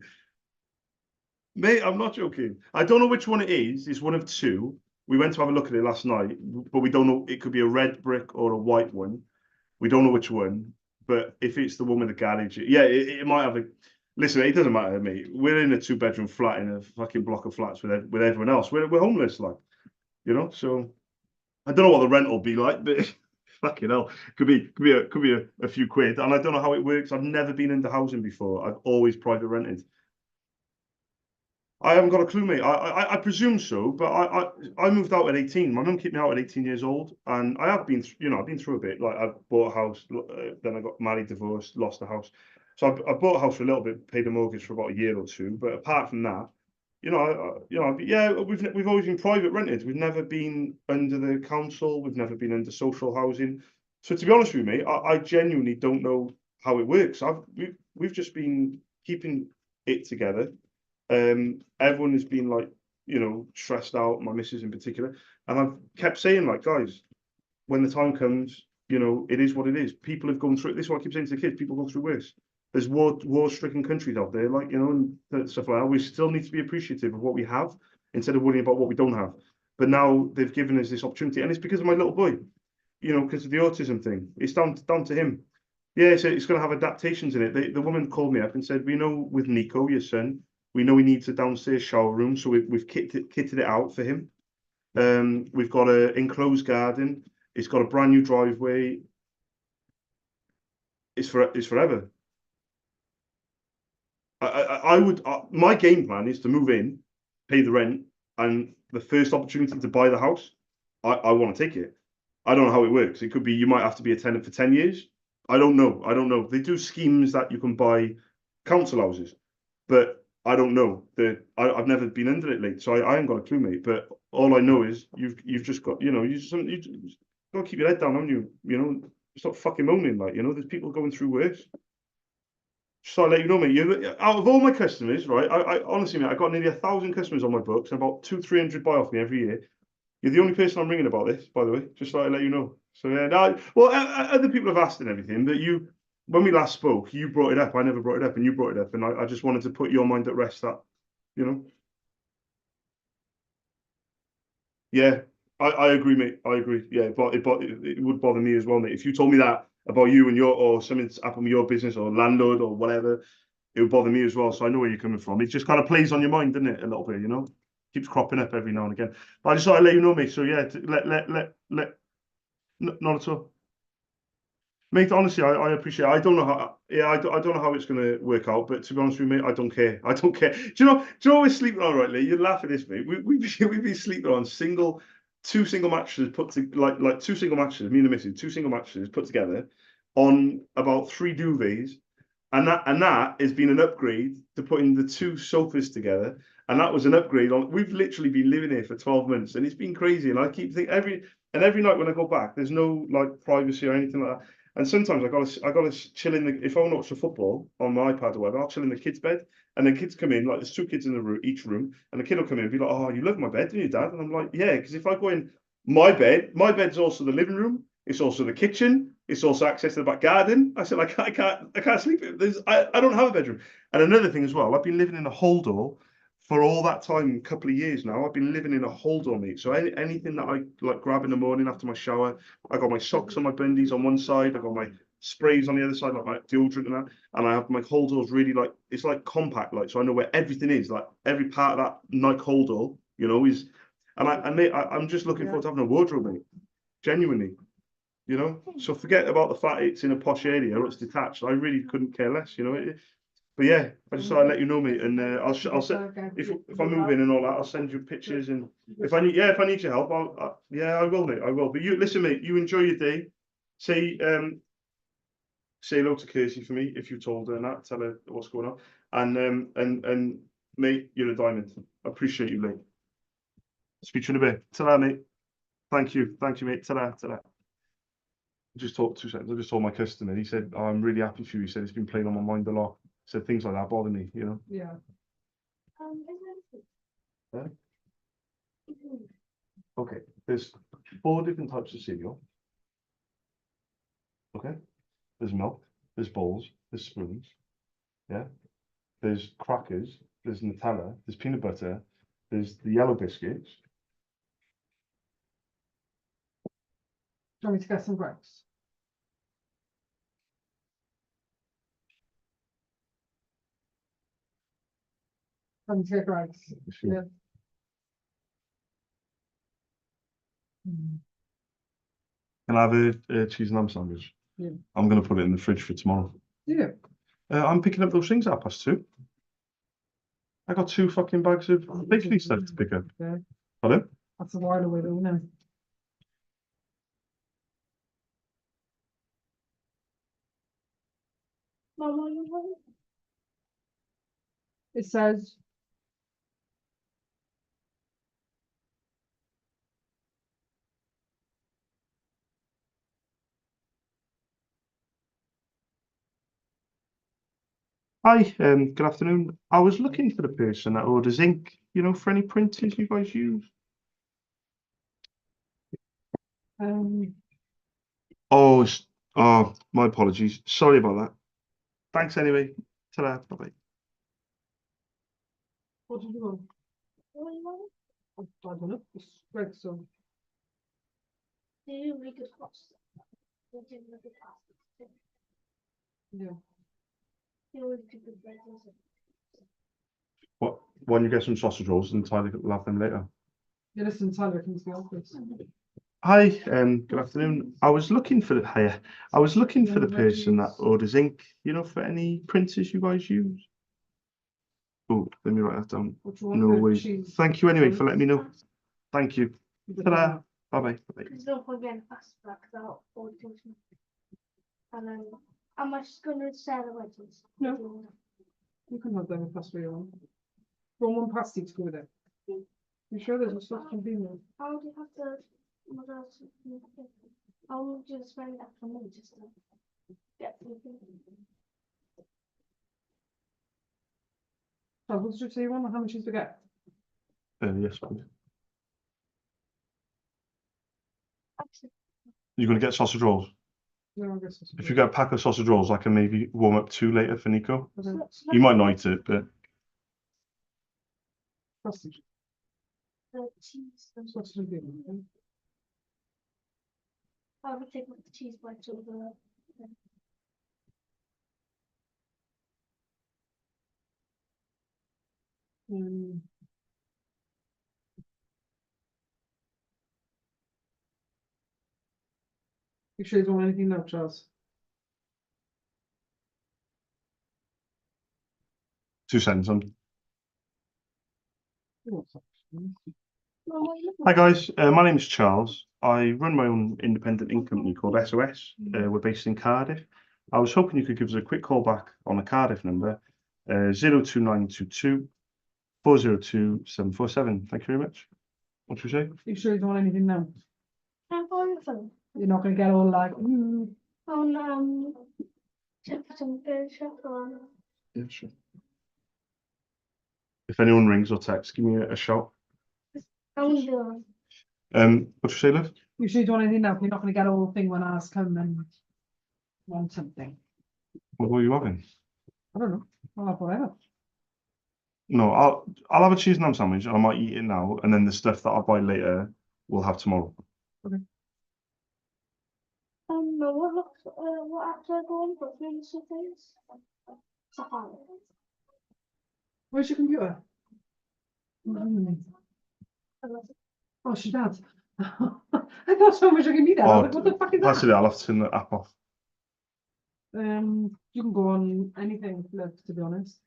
[SPEAKER 1] Mate, I'm not joking. I don't know which one it is. It's one of two. We went to have a look at it last night, but we don't know. It could be a red brick or a white one. We don't know which one. But if it's the one with the garage, yeah, it might have a. Listen, it doesn't matter, mate. We're in a 2-bedroom flat in a fucking block of flats with everyone else. We're homeless, like, So I don't know what the rent will be like, but fucking hell, could be a few quid. And I don't know how it works. I've never been into housing before. I've always private rented. I haven't got a clue, mate. I presume so, but I moved out at 18. My mum kicked me out at 18 years old, and I have been, I've been through a bit. Like I bought a house, then I got married, divorced, lost the house. So I bought a house for a little bit, paid a mortgage for about a year or two. But apart from that, yeah, we've always been private rented. We've never been under the council. We've never been under social housing. So to be honest with you, mate, I genuinely don't know how it works. We've just been keeping it together. Everyone has been like, stressed out, my missus in particular. And I've kept saying, like, guys, when the time comes, it is what it is. People have gone through it. This is what I keep saying to the kids, people go through worse. There's war-stricken countries out there, like, and stuff like that. We still need to be appreciative of what we have instead of worrying about what we don't have. But now they've given us this opportunity, and it's because of my little boy, because of the autism thing. It's down to him. Yeah, so it's going to have adaptations in it. The woman called me up and said, we know with Nico, your son, we know he needs a downstairs shower room, so we've kitted it out for him. We've got an enclosed garden. It's got a brand new driveway. It's forever. My game plan is to move in, pay the rent, and the first opportunity to buy the house, I want to take it. I don't know how it works. It could be you might have to be a tenant for 10 years. I don't know. They do schemes that you can buy council houses, but I don't know. I've never been under it late, so I ain't got a clue, mate. But all I know is you've just got, you just got to keep your head down, haven't you? Stop fucking moaning, like, there's people going through worse. So I let you know, mate. Out of all my customers, right? I honestly, mate, I got nearly 1,000 customers on my books, and about 200-300 buy off me every year. You're the only person I'm ringing about this, by the way. Just so I let you know. So yeah, other people have asked and everything, but when we last spoke, you brought it up. I never brought it up, and you brought it up, and I just wanted to put your mind at rest that, you know. Yeah, I agree, mate. I agree. Yeah, but it would bother me as well, mate. If you told me that about you and or something's happened with your business or landlord or whatever, it would bother me as well. So I know where you're coming from. It just kind of plays on your mind, doesn't it? A little bit. Keeps cropping up every now and again. But I just thought I'd let you know, mate. So yeah, not at all. Mate, honestly, I appreciate it. I don't know how. Yeah, I don't know how it's going to work out. But to be honest with you, mate, I don't care. I don't care. Do you know? Do you know we're sleeping on right, Lee? You laugh at this, mate. We've been sleeping on two single mattresses put to like two single mattresses. Me and the missus, two single mattresses put together on about 3 duvets, and that has been an upgrade to putting the 2 sofas together. And that was an upgrade on. We've literally been living here for 12 months, and it's been crazy. And I keep thinking every night when I go back, there's no like privacy or anything like that. And sometimes I gotta chill in if I want to watch the football on my iPad or whatever, I'll chill in the kids' bed. And then kids come in, like there's 2 kids in the room, each room, and the kid will come in and be like, "Oh, you love my bed, don't you, Dad?" And I'm like, "Yeah," because if I go in my bed's also the living room, it's also the kitchen, it's also access to the back garden. I said, I can't sleep. I don't have a bedroom. And another thing as well, I've been living in a holdall for all that time, a couple of years now. I've been living in a holdall, mate. So anything that I like grab in the morning after my shower, I got my socks and my bundies on one side, I got my sprays on the other side, like my deodorant and that, and I have my holdalls really like it's like compact, like so I know where everything is, like every part of that Nike holdall, is. Mate, I'm just looking forward to having a wardrobe, mate. Genuinely, So forget about the fact it's in a posh area or it's detached. I really couldn't care less, But yeah, I just thought I'd let you know, mate, and I'll send if I'm moving and all that, I'll send you pictures, and if I need your help, I will, mate, I will. But you listen, mate, you enjoy your day. Say hello to Kirsty for me if you told her that. Tell her what's going on, and mate, you're a diamond. I appreciate you, mate. Speak to you in a bit. Ta-ra, mate. Thank you, mate. Ta-ra, ta-ra. Just talked 2 seconds. I just told my customer. He said, oh, "I'm really happy for you." He said it's been playing on my mind a lot. He said things like that bother me, you know.
[SPEAKER 2] Yeah.
[SPEAKER 1] Yeah. Okay, there's 4 different types of cereal. Okay, there's milk, there's bowls, there's spoons. Yeah, there's crackers, there's Nutella, there's peanut butter, there's the yellow biscuits.
[SPEAKER 2] Do you want me to get some grapes? Want me to get grapes?
[SPEAKER 1] Sure.
[SPEAKER 2] Yeah. Mm.
[SPEAKER 1] Can I have a cheese and ham sandwich?
[SPEAKER 2] Yeah.
[SPEAKER 1] I'm going to put it in the fridge for tomorrow.
[SPEAKER 2] Yeah.
[SPEAKER 1] I'm picking up those things at 2:30. I got 2 fucking bags of bakery stuff to pick up.
[SPEAKER 2] Yeah.
[SPEAKER 1] Pardon?
[SPEAKER 2] That's a while away, though, isn't it? It says
[SPEAKER 1] Hi, good afternoon. I was looking for the person that orders ink, you know, for any printers you guys use. Oh, my apologies. Sorry about that. Thanks anyway. Ta-ra, bye-bye.
[SPEAKER 2] what did you want? I don't know. It's red, so
[SPEAKER 3] Do really good pasta. They do really good pasta.
[SPEAKER 2] yeah.
[SPEAKER 3] They always do good bread.
[SPEAKER 1] What? When you get some sausage rolls and Tyler will have them later.
[SPEAKER 2] Yeah, listen, Tyler comes to the office.
[SPEAKER 1] Hi, good afternoon. I was looking for the person that orders ink, you know, for any printers you guys use. Oh, let me write that down.
[SPEAKER 2] What do you want?
[SPEAKER 1] No
[SPEAKER 2] The
[SPEAKER 1] way.
[SPEAKER 2] cheese?
[SPEAKER 1] Thank you anyway for letting me know. Thank you.
[SPEAKER 2] The
[SPEAKER 1] Ta-ra. Bye-bye. Bye-bye.
[SPEAKER 3] There's no point getting pasta because I'll order things. And then am I just going to sell the wedges?
[SPEAKER 2] No. You can have them if that's what you want. You want one pasty to go with it? You sure there's a sauce convenient?
[SPEAKER 3] How do you have to? What else? How would you spend extra money just to get something?
[SPEAKER 2] Oh, what did you say you want? How much is to get?
[SPEAKER 1] Yes, please.
[SPEAKER 3] Actually,
[SPEAKER 1] You're going to get sausage rolls?
[SPEAKER 2] No, I guess that's
[SPEAKER 1] If you get a pack of sausage rolls, I can maybe warm up 2 later for Nico.
[SPEAKER 2] okay.
[SPEAKER 1] You might not eat it, but
[SPEAKER 2] Sausage.
[SPEAKER 3] the cheese.
[SPEAKER 2] Sausage convenient. Okay.
[SPEAKER 3] I would take the cheese bites over.
[SPEAKER 2] You sure you don't want anything now, Charles?
[SPEAKER 1] 2 cents.
[SPEAKER 2] What's that?
[SPEAKER 1] Hi guys, my name is Charles. I run my own independent ink company called SOS. We're based in Cardiff. I was hoping you could give us a quick call back on the Cardiff number, 02922 402 747. Thank you very much. What should we say?
[SPEAKER 2] You sure you don't want anything now?
[SPEAKER 3] Can I borrow your phone?
[SPEAKER 2] You're not going to get all like,
[SPEAKER 3] On check for some good shop or
[SPEAKER 1] Yeah, sure. If anyone rings or texts, give me a shout.
[SPEAKER 3] how are you doing?
[SPEAKER 1] What should we say, Liv?
[SPEAKER 2] you sure you don't want anything now? You're not going to get all the thing when I ask him and want something.
[SPEAKER 1] What were you having?
[SPEAKER 2] I don't know. I'll have whatever.
[SPEAKER 1] No, I'll have a cheese and ham sandwich and I might eat it now, and then the stuff that I'll buy later we'll have tomorrow.
[SPEAKER 3] What after I go on for three things? Safari.
[SPEAKER 2] Where's your computer? Oh, she does. I thought someone was looking at me there. I was like, what the fuck is
[SPEAKER 1] That's
[SPEAKER 2] that?
[SPEAKER 1] it. I'll have to turn the app off.
[SPEAKER 2] You can go on anything, look, to be honest.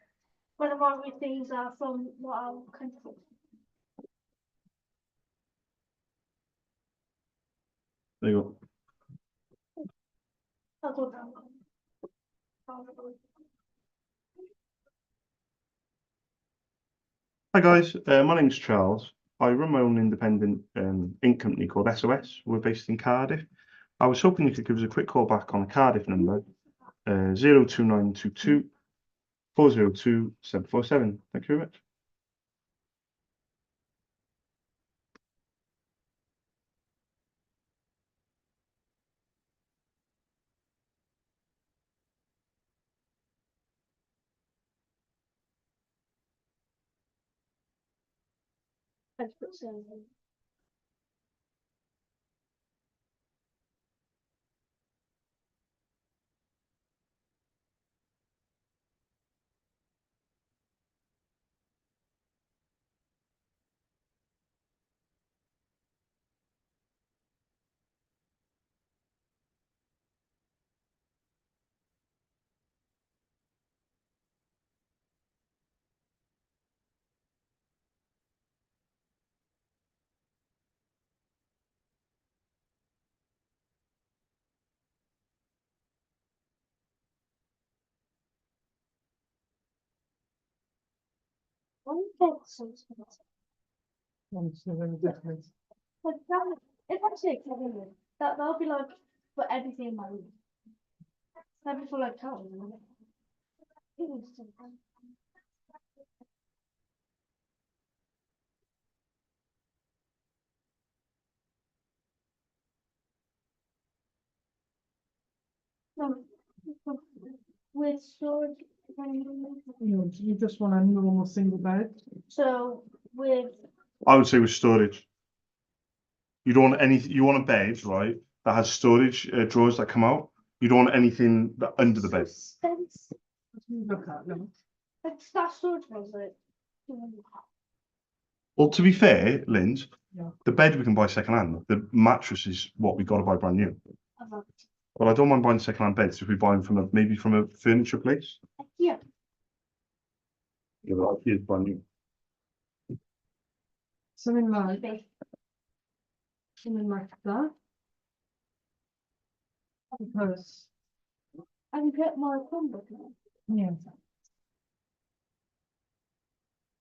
[SPEAKER 3] One of our things are from what our country.
[SPEAKER 1] There you go.
[SPEAKER 3] I'll go down.
[SPEAKER 1] Hi guys, my name's Charles. I run my own independent ink company called SOS. We're based in Cardiff. I was hoping you could give us a quick call back on a Cardiff number, 02922 402 747. Thank you very much.
[SPEAKER 3] One thing,
[SPEAKER 2] Difference.
[SPEAKER 3] but that, if I take everything, that'll be like for everything in my room. That'd be for like counting. No, with storage.
[SPEAKER 2] You just want a normal single bed.
[SPEAKER 3] So with
[SPEAKER 1] I would say with storage. You don't want anything, you want a bed, right, that has storage drawers that come out. You don't want anything under the bed.
[SPEAKER 3] Fence,
[SPEAKER 2] Look at them.
[SPEAKER 3] that storage was like.
[SPEAKER 1] Well, to be fair, Lind,
[SPEAKER 2] Yeah.
[SPEAKER 1] the bed we can buy second hand. The mattress is what we got to buy brand new.
[SPEAKER 3] About,
[SPEAKER 1] But I don't mind buying second hand beds if we buy them from maybe from a furniture place.
[SPEAKER 3] yeah,
[SPEAKER 1] Yeah, but here's brand new.
[SPEAKER 2] Something like
[SPEAKER 3] big.
[SPEAKER 2] that. Because
[SPEAKER 3] I can get my Chromebook in it.
[SPEAKER 2] yeah.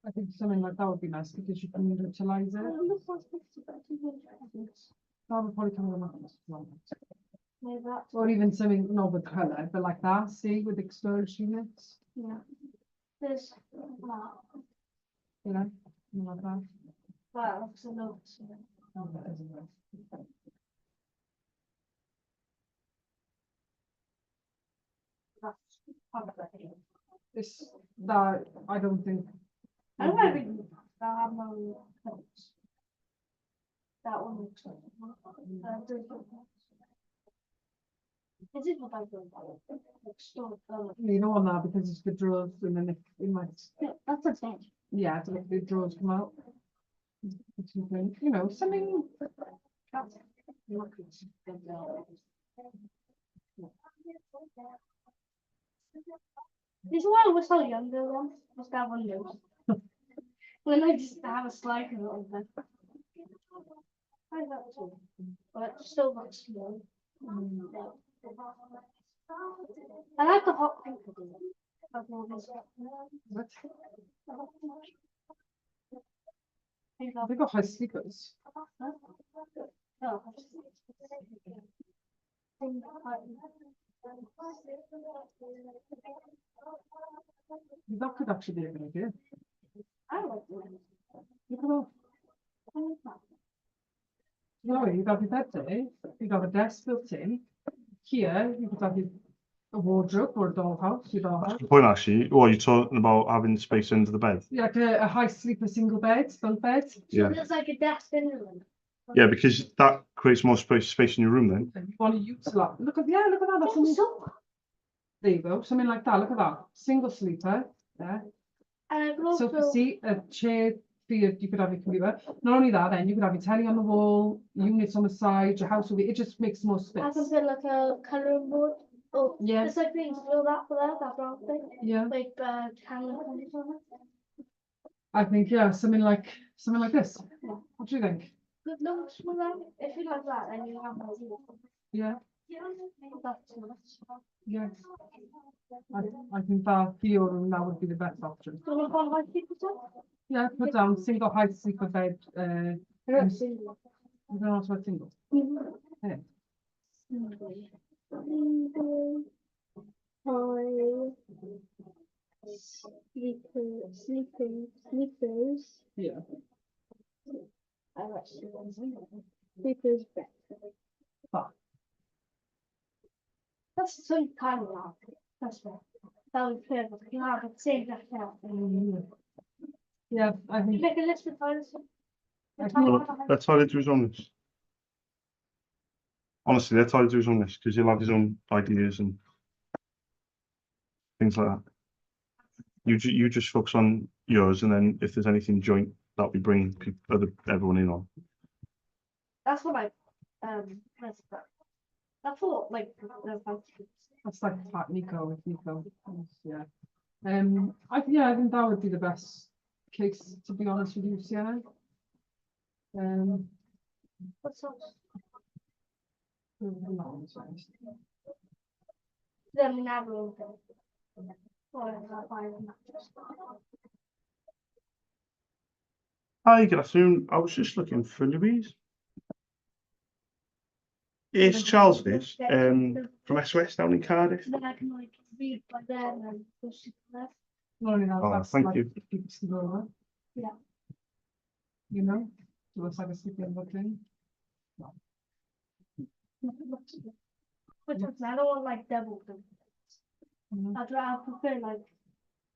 [SPEAKER 2] I think something like that would be nice because you can utilize it.
[SPEAKER 3] Oh, look what's next to that, 200.
[SPEAKER 2] That would probably come with a mattress as well.
[SPEAKER 3] Maybe that's.
[SPEAKER 2] Or even something not with colour, but like that, see, with the storage units,
[SPEAKER 3] Yeah. There's that.
[SPEAKER 2] you know, something like that.
[SPEAKER 3] Well, it's a note.
[SPEAKER 2] Oh, that isn't it.
[SPEAKER 3] That's part of that.
[SPEAKER 2] This, that, I don't think.
[SPEAKER 3] I don't have any. I have no notes. That one looks like. Is it what I do? Like store.
[SPEAKER 2] You don't want that because it's the drawers and then it might,
[SPEAKER 3] Yeah, that's a bed.
[SPEAKER 2] yeah, to make the drawers come out. Which you think, you know, something.
[SPEAKER 3] That's. This is why I was so younger then. Just have one of those. When I just have a slide a little bit. I have that too. But it's still not small. I like the hot pink of it. Of all this.
[SPEAKER 2] What?
[SPEAKER 3] I love
[SPEAKER 2] They got high sleepers.
[SPEAKER 3] oh.
[SPEAKER 2] That could actually be a good idea.
[SPEAKER 3] I like it.
[SPEAKER 2] Look at that. No, you got your bed there, you got a desk built in. Here, you could have a wardrobe or a dollhouse, your
[SPEAKER 1] That's
[SPEAKER 2] dollhouse.
[SPEAKER 1] the point, actually. What you're talking about having space under the bed.
[SPEAKER 2] Yeah, like a high sleeper single bed, bunk bed.
[SPEAKER 1] Yeah.
[SPEAKER 3] So there's like a desk in the room.
[SPEAKER 1] Yeah, because that creates more space in your room then.
[SPEAKER 2] And you want to utilize. Look at, yeah, look at that. That's
[SPEAKER 3] There's a
[SPEAKER 2] something,
[SPEAKER 3] sofa.
[SPEAKER 2] there you go, something like that. Look at that. Single sleeper. Yeah.
[SPEAKER 3] And I could
[SPEAKER 2] Sofa
[SPEAKER 3] also.
[SPEAKER 2] seat, a chair for you could have your computer. Not only that, then you could have your telly on the wall, units on the side, your house will be, it just makes more
[SPEAKER 3] I
[SPEAKER 2] space.
[SPEAKER 3] can put like a colouring board. Oh,
[SPEAKER 2] Yeah.
[SPEAKER 3] it's like things, you know that for that brown thing?
[SPEAKER 2] Yeah,
[SPEAKER 3] Like, candle on it.
[SPEAKER 2] I think, yeah, something like this.
[SPEAKER 3] Yeah.
[SPEAKER 2] What do you think?
[SPEAKER 3] Good looks with that. If you like that, then you have more.
[SPEAKER 2] Yeah,
[SPEAKER 3] That's too much.
[SPEAKER 2] yeah. I think that feel that would be the best option.
[SPEAKER 3] Do you want to go on my people too?
[SPEAKER 2] Yeah, put down single height sleeper bed.
[SPEAKER 3] I don't see you.
[SPEAKER 2] I don't know what's single. Yeah.
[SPEAKER 3] Sleepers.
[SPEAKER 2] Yeah.
[SPEAKER 3] Sleepers bed.
[SPEAKER 2] But
[SPEAKER 3] That's so kind of loud. That's right. That would be perfect. You have it save that out.
[SPEAKER 2] yeah, I think
[SPEAKER 3] Make a list of those.
[SPEAKER 1] That's how they do his on this. Honestly, that's how they do his on this, because he'll have his own ideas and things like that. You just focus on yours, and then if there's anything joint that we bring everyone in on.
[SPEAKER 3] That's what that's that. I thought like
[SPEAKER 2] that's like Nico with Nico. Yeah. I think that would be the best case, to be honest with you, Sienna.
[SPEAKER 3] what's up?
[SPEAKER 2] No,
[SPEAKER 3] Then we never will.
[SPEAKER 1] Hi, good afternoon. I was just looking for Louise. It's Charles this, from SOS down in Cardiff.
[SPEAKER 3] Then I can like read by there and then push it left.
[SPEAKER 2] only that,
[SPEAKER 1] Oh,
[SPEAKER 2] that's
[SPEAKER 1] thank
[SPEAKER 2] like
[SPEAKER 1] you.
[SPEAKER 2] if people can go over.
[SPEAKER 3] Yeah.
[SPEAKER 2] You know, it looks like a sleeping thing.
[SPEAKER 3] Which one's I don't want like double them.
[SPEAKER 2] Mhm.
[SPEAKER 3] I prefer like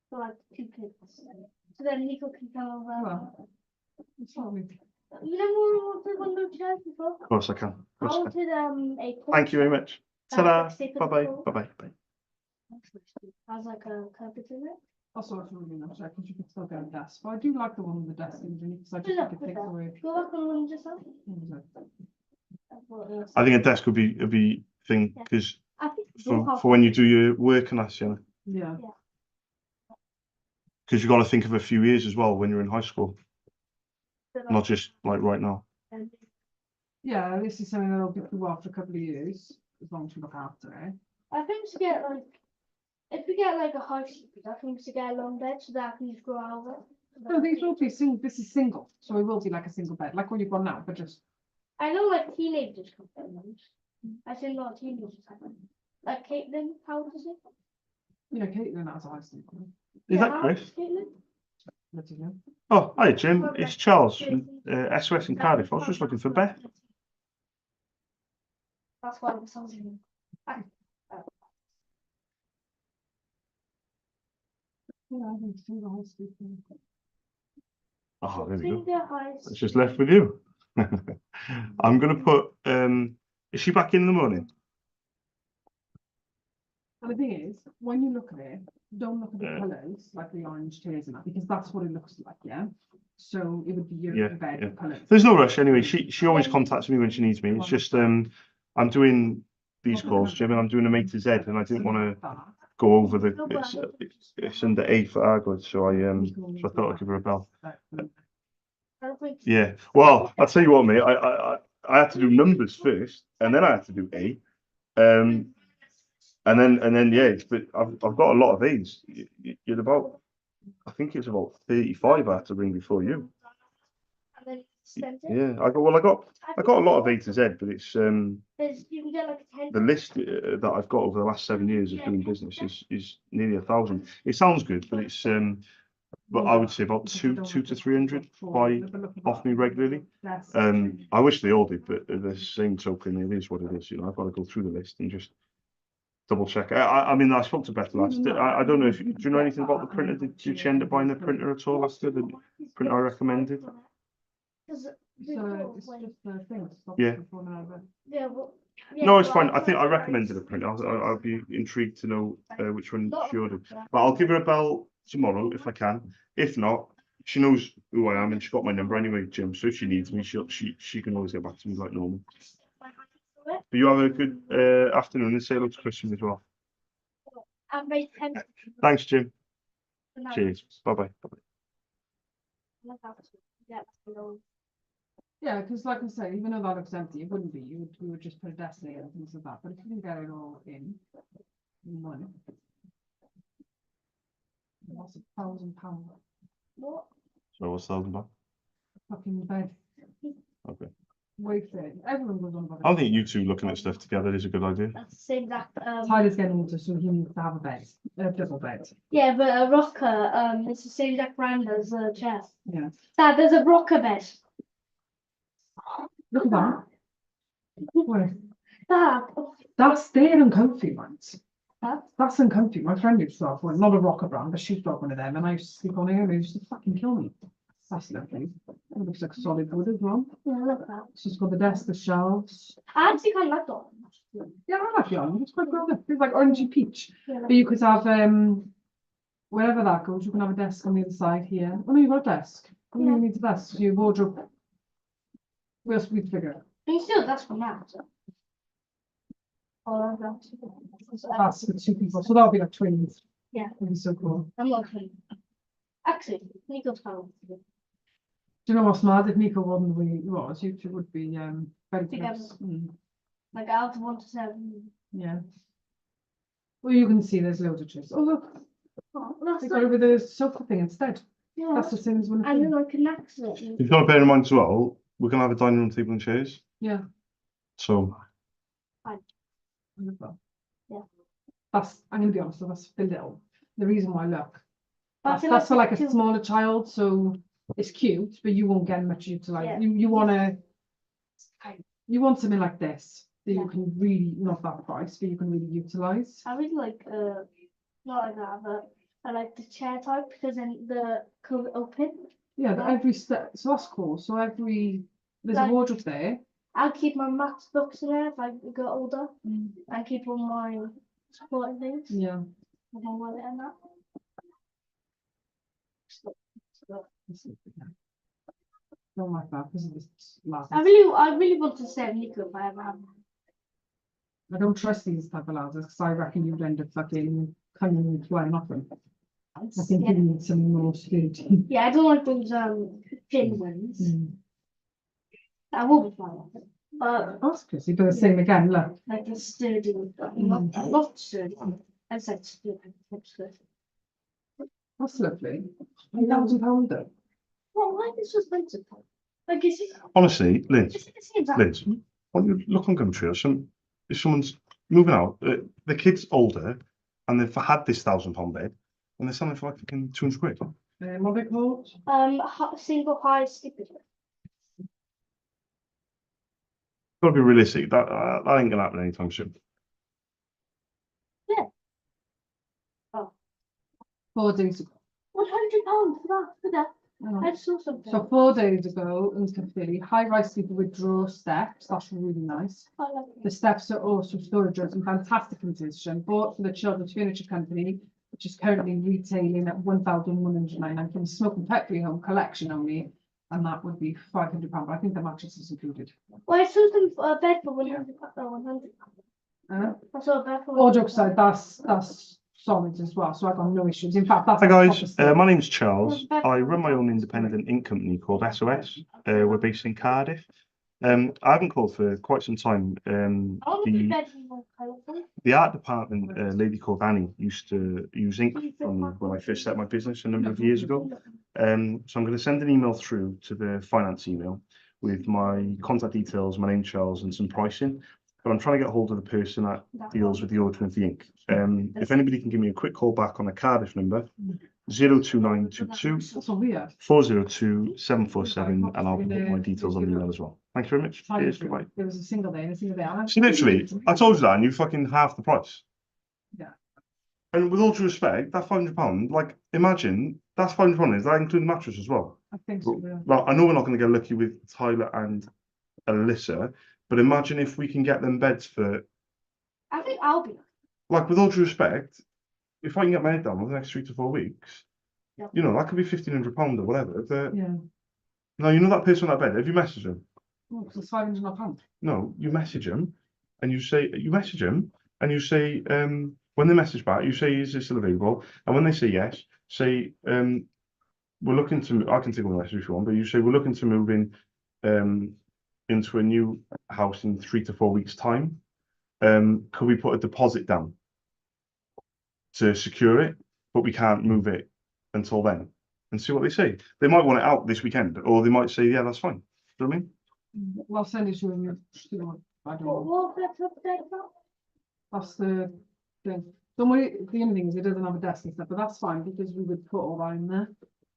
[SPEAKER 3] for like 2 kids. So then Nico can come over.
[SPEAKER 2] Well, it's not really-
[SPEAKER 3] You never wanted one of those chairs before?
[SPEAKER 1] Of course I can. Of
[SPEAKER 3] I
[SPEAKER 1] course I can.
[SPEAKER 3] wanted a
[SPEAKER 1] Thank you very much. Ta-da.
[SPEAKER 3] Stick
[SPEAKER 1] Bye-bye.
[SPEAKER 3] on
[SPEAKER 1] Bye-bye. Bye.
[SPEAKER 3] I was like a carpet in it.
[SPEAKER 2] That's also really nice, because you can still get a desk. But I do like the one with the desk underneath, because I just
[SPEAKER 3] Look
[SPEAKER 2] think it
[SPEAKER 3] with
[SPEAKER 2] takes
[SPEAKER 3] that.
[SPEAKER 2] away.
[SPEAKER 3] Go back and run yourself.
[SPEAKER 1] I think a desk would be thing, because
[SPEAKER 3] I think
[SPEAKER 1] for when you do your work and that, you know,
[SPEAKER 2] Yeah.
[SPEAKER 1] because you've got to think of a few years as well when you're in high school, not just like right now.
[SPEAKER 2] Yeah, this is something that'll be through after a couple of years, as long as you look after it.
[SPEAKER 3] I think we should get like, if we get like a house, I think we should get a long bed so that I can just grow out of it.
[SPEAKER 2] No, these will be this is single, so it will be like a single bed, like what you've got now, but just.
[SPEAKER 3] I know like teenagers can fit them. I say not teenagers have them. Like Caitlin, how old is it?
[SPEAKER 2] You know, Caitlin has a high sleep.
[SPEAKER 1] Is that
[SPEAKER 3] how old
[SPEAKER 1] Chris?
[SPEAKER 3] is Caitlin?
[SPEAKER 2] Let you know.
[SPEAKER 1] Oh, hi Jim. It's Charles from SOS in Cardiff. I was just looking for Beth.
[SPEAKER 3] That's why I'm saying.
[SPEAKER 2] Yeah, I think single high sleep.
[SPEAKER 1] Oh, there we go.
[SPEAKER 3] Finger highs.
[SPEAKER 1] It's just left with you. I'm gonna put. Is she back in the morning?
[SPEAKER 2] And the thing is, when you look at it, don't look at the
[SPEAKER 1] Yeah.
[SPEAKER 2] colours, like the orange chairs and that, because that's what it looks like, yeah? So it would be your
[SPEAKER 1] Yeah,
[SPEAKER 2] bed
[SPEAKER 1] yeah.
[SPEAKER 2] colours.
[SPEAKER 1] There's no rush anyway. She always contacts me when she needs me. It's just I'm doing these calls, Jim, and I'm doing a A to Z, and I didn't want to go over the. It's under A for Argood, so I thought I'd give her a bell. Yeah. Well, I'll tell you what, mate. I had to do numbers first, and then I had to do A. And then yeah, but I've got a lot of A's. You're about, I think it's about 35 I had to bring before you. Yeah, I got a lot of A to Z, but it's
[SPEAKER 3] You can get like a 10.
[SPEAKER 1] the list that I've got over the last 7 years of doing business is nearly 1,000. It sounds good, but it's but I would say about 200 to 300 buy off me regularly. I wish they all did, but at the same token, it is what it is. You know, I've got to go through the list and just double check. I mean, I spoke to Beth last. I don't know if do you know anything about the printer? Did you end up buying the printer at all after the printer I recommended?
[SPEAKER 2] So it's just the thing.
[SPEAKER 1] Yeah.
[SPEAKER 3] Yeah, well,
[SPEAKER 1] No, it's fine. I think I recommended a printer. I'll be intrigued to know which one she ordered. But I'll give her a bell tomorrow if I can. If not, she knows who I am and she's got my number anyway, Jim. So if she needs me, she can always get back to me like normal. But you have a good afternoon and say hello to Christian as well.
[SPEAKER 3] I'm very tempted.
[SPEAKER 1] Thanks, Jim.
[SPEAKER 3] to know.
[SPEAKER 1] Cheers. Bye-bye. Bye-bye.
[SPEAKER 3] Look out. Yeah, below.
[SPEAKER 2] Yeah, because like I say, even though that looks empty, it wouldn't be. You would just put a desk there and things like that. But if you can get it all in one, that's £1,000
[SPEAKER 3] What?
[SPEAKER 1] So what's £1,000?
[SPEAKER 2] fucking bed.
[SPEAKER 1] Okay.
[SPEAKER 2] Wayfair. Everyone goes on about it.
[SPEAKER 1] I think you two looking at stuff together is a good idea.
[SPEAKER 3] That's the same that
[SPEAKER 2] Tyler's getting into, so he needs to have a bed, a double bed.
[SPEAKER 3] yeah, but a rocker, it's the same exact brand as a chair.
[SPEAKER 2] Yeah.
[SPEAKER 3] Dad, there's a rocker bed.
[SPEAKER 2] Look at that. Where?
[SPEAKER 3] Dad.
[SPEAKER 2] They're uncomfy ones.
[SPEAKER 3] Huh?
[SPEAKER 2] That's uncomfy. My friend used to have one, not a rocker brand, but she's got one of them, and I used to sleep on it, and it used to fucking kill me. That's lovely. It looks like solid wood as well.
[SPEAKER 3] Yeah, look at that.
[SPEAKER 2] So it's got the desk, the shelves.
[SPEAKER 3] I actually kind of like that one.
[SPEAKER 2] Yeah, I like the orange. It's quite good. It's like orangey peach.
[SPEAKER 3] Yeah,
[SPEAKER 2] But you could have wherever that goes, you can have a desk on the other side here. Oh no, you've got a desk. Oh,
[SPEAKER 3] Yeah.
[SPEAKER 2] you need a desk. So your wardrobe. Where else we figure?
[SPEAKER 3] you still that's from that. So. Oh,
[SPEAKER 2] That's for two people. So that'll be like twins.
[SPEAKER 3] Yeah.
[SPEAKER 2] That'd be so cool.
[SPEAKER 3] I'm not kidding. Actually, Nico's found.
[SPEAKER 2] Do you know what's mad? If Nico wasn't the way he was, you two would be very
[SPEAKER 3] Together.
[SPEAKER 2] close. Mm,
[SPEAKER 3] Like out of 1 to 7.
[SPEAKER 2] yeah. Well, you can see there's loads of chairs. Oh look,
[SPEAKER 3] Oh, that's
[SPEAKER 2] they
[SPEAKER 3] like,
[SPEAKER 2] got rid of the sofa thing instead.
[SPEAKER 3] yeah.
[SPEAKER 2] That's the same as one.
[SPEAKER 3] And then I can access it.
[SPEAKER 1] You've got to bear in mind as well, we're going to have a dining room table and chairs.
[SPEAKER 2] Yeah.
[SPEAKER 1] So,
[SPEAKER 3] Yeah.
[SPEAKER 2] That's, I'm gonna be honest, that's the little. The reason why, look,
[SPEAKER 3] But I
[SPEAKER 2] that's,
[SPEAKER 3] feel
[SPEAKER 2] that's for like a
[SPEAKER 3] it's too-
[SPEAKER 2] smaller child, so it's cute, but you won't get much utilized.
[SPEAKER 3] Yeah.
[SPEAKER 2] You want something like this that
[SPEAKER 3] Yeah.
[SPEAKER 2] you can really, not that price, but you can really utilize.
[SPEAKER 3] I really like not like that, but I like the chair type because then the cover open.
[SPEAKER 2] Yeah, but
[SPEAKER 3] Yeah.
[SPEAKER 2] every step, so that's cool. So there's
[SPEAKER 3] Like-
[SPEAKER 2] a wardrobe there.
[SPEAKER 3] I'll keep my maths books in there if I get older. And keep all my supporting things.
[SPEAKER 2] Yeah.
[SPEAKER 3] I don't want it in that.
[SPEAKER 2] Don't like that because of this ladders.
[SPEAKER 3] I really want to save Nico if I ever have.
[SPEAKER 2] I don't trust these type of ladders because I reckon you'd end up fucking coming and flying off them. I think
[SPEAKER 3] Yeah.
[SPEAKER 2] you need some more sturdy.
[SPEAKER 3] Yeah, I don't like those thin ones.
[SPEAKER 2] Mm.
[SPEAKER 3] I will be fine with it. But
[SPEAKER 2] That's crazy, but the same again, look.
[SPEAKER 3] like the sturdy, not sturdy. I said sturdy. Not sturdy.
[SPEAKER 2] That's lovely. £1,000 though.
[SPEAKER 3] Well, why is it so expensive? Like, is it?
[SPEAKER 1] honestly, Liz,
[SPEAKER 3] It's the same time.
[SPEAKER 1] Liz, when you look on Gumtree, if someone's moving out, the kid's older and they've had this £1,000 bed and they're selling it for like fucking 200 quid.
[SPEAKER 2] What are they called?
[SPEAKER 3] Single high sleeper.
[SPEAKER 1] Got to be realistic. That ain't gonna happen anytime soon.
[SPEAKER 2] 4 days ago.
[SPEAKER 3] £100 for that.
[SPEAKER 2] Oh.
[SPEAKER 3] I saw something.
[SPEAKER 2] So 4 days ago in Cafe, high-rise sleeper with drawer steps. That's really nice.
[SPEAKER 3] I like
[SPEAKER 2] The
[SPEAKER 3] it.
[SPEAKER 2] steps are also storage in fantastic condition. Bought for the Children's Furniture Company, which is currently retailing at £1,199 from the Smoke and Peppery Home collection only, and that would be £500. But I think the mattress is included.
[SPEAKER 3] Well, I saw some bed for 100. 100. I saw a bed for.
[SPEAKER 2] All jokes aside, that's solid as well. So I got no issues. In fact, that's
[SPEAKER 1] Hi
[SPEAKER 2] a
[SPEAKER 1] guys,
[SPEAKER 2] proper steak.
[SPEAKER 1] my name's Charles. I run my own independent ink company called SOS. We're based in Cardiff. I haven't called for quite some time.
[SPEAKER 3] I want the
[SPEAKER 1] The
[SPEAKER 3] bed more colourful.
[SPEAKER 1] art department, a lady called Annie, used to use ink from when I first set my business a number of years ago. So I'm going to send an email through to the finance email with my contact details, my name Charles, and some pricing. But I'm trying to get hold of the person that deals with the ordering of the ink. If anybody can give me a quick call back on the Cardiff number, 02922
[SPEAKER 2] That's what we are.
[SPEAKER 1] 402 747, and I'll put my details on the email as well. Thank you very much. Cheers, goodbye.
[SPEAKER 2] There was a single day and a single day.
[SPEAKER 1] See, literally, I told you that, and you fucking half the price.
[SPEAKER 2] Yeah.
[SPEAKER 1] And with all due respect, that £500, like, imagine that's £500. Is that including the mattress as well?
[SPEAKER 2] I think so. Yeah.
[SPEAKER 1] Well, I know we're not going to get lucky with Tyler and Alyssa, but imagine if we can get them beds for,
[SPEAKER 3] I think I'll be.
[SPEAKER 1] like, with all due respect, if I can get my head down over the next 3 to 4 weeks,
[SPEAKER 3] Yeah.
[SPEAKER 1] you know, that could be £1,500 or whatever.
[SPEAKER 2] Yeah.
[SPEAKER 1] No, you know that person on that bed, have you messaged them?
[SPEAKER 2] Oh, 'cause it's £500.
[SPEAKER 1] No, you message them and you say, When they message back, you say, is this still available? And when they say yes, say, we're looking to, I can take on the message if you want, but you say, we're looking to move in, into a new house in 3 to 4 weeks' time. Could we put a deposit down to secure it, but we can't move it until then? And see what they say. They might want it out this weekend, or they might say, yeah, that's fine. Do you know what I mean?
[SPEAKER 2] Well, I'll send it to you. I don't know.
[SPEAKER 3] What that update about?
[SPEAKER 2] That's the thing. Don't worry, the only thing is it doesn't have a desk and stuff, but that's fine because we would put all that in there.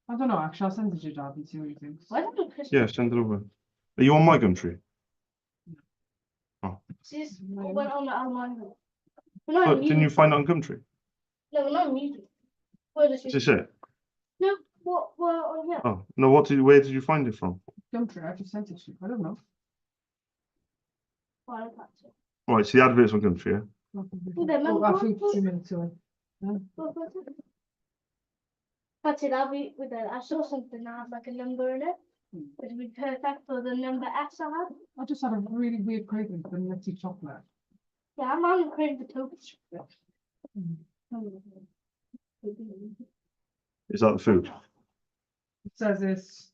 [SPEAKER 2] I don't know, actually, I'll send it to your dad and see what he thinks.
[SPEAKER 3] Why don't you
[SPEAKER 1] Yeah, send it over. Are you on my Gumtree?
[SPEAKER 3] This
[SPEAKER 2] No.
[SPEAKER 3] went on the online. We're not
[SPEAKER 1] But
[SPEAKER 3] on
[SPEAKER 1] didn't you
[SPEAKER 3] YouTube.
[SPEAKER 1] find it on Gumtree?
[SPEAKER 3] No, we're not on YouTube. Where does
[SPEAKER 1] Is
[SPEAKER 3] it?
[SPEAKER 1] this it?
[SPEAKER 3] No, what? Oh yeah.
[SPEAKER 1] Oh, no, where did you find it from?
[SPEAKER 2] Gumtree, I just sent it to you. I don't know.
[SPEAKER 3] Oh, I don't catch it.
[SPEAKER 1] Right, so the advert's on Gumtree, yeah?
[SPEAKER 2] Oh, I think 2 minutes to it.
[SPEAKER 3] That's it. I'll be with it. I saw something that had like a number in it. It would be perfect for the number S I had.
[SPEAKER 2] I just had a really weird craving for nutty chocolate.
[SPEAKER 3] Yeah, I'm on craving for toast.
[SPEAKER 1] Is that the food?
[SPEAKER 2] It says it's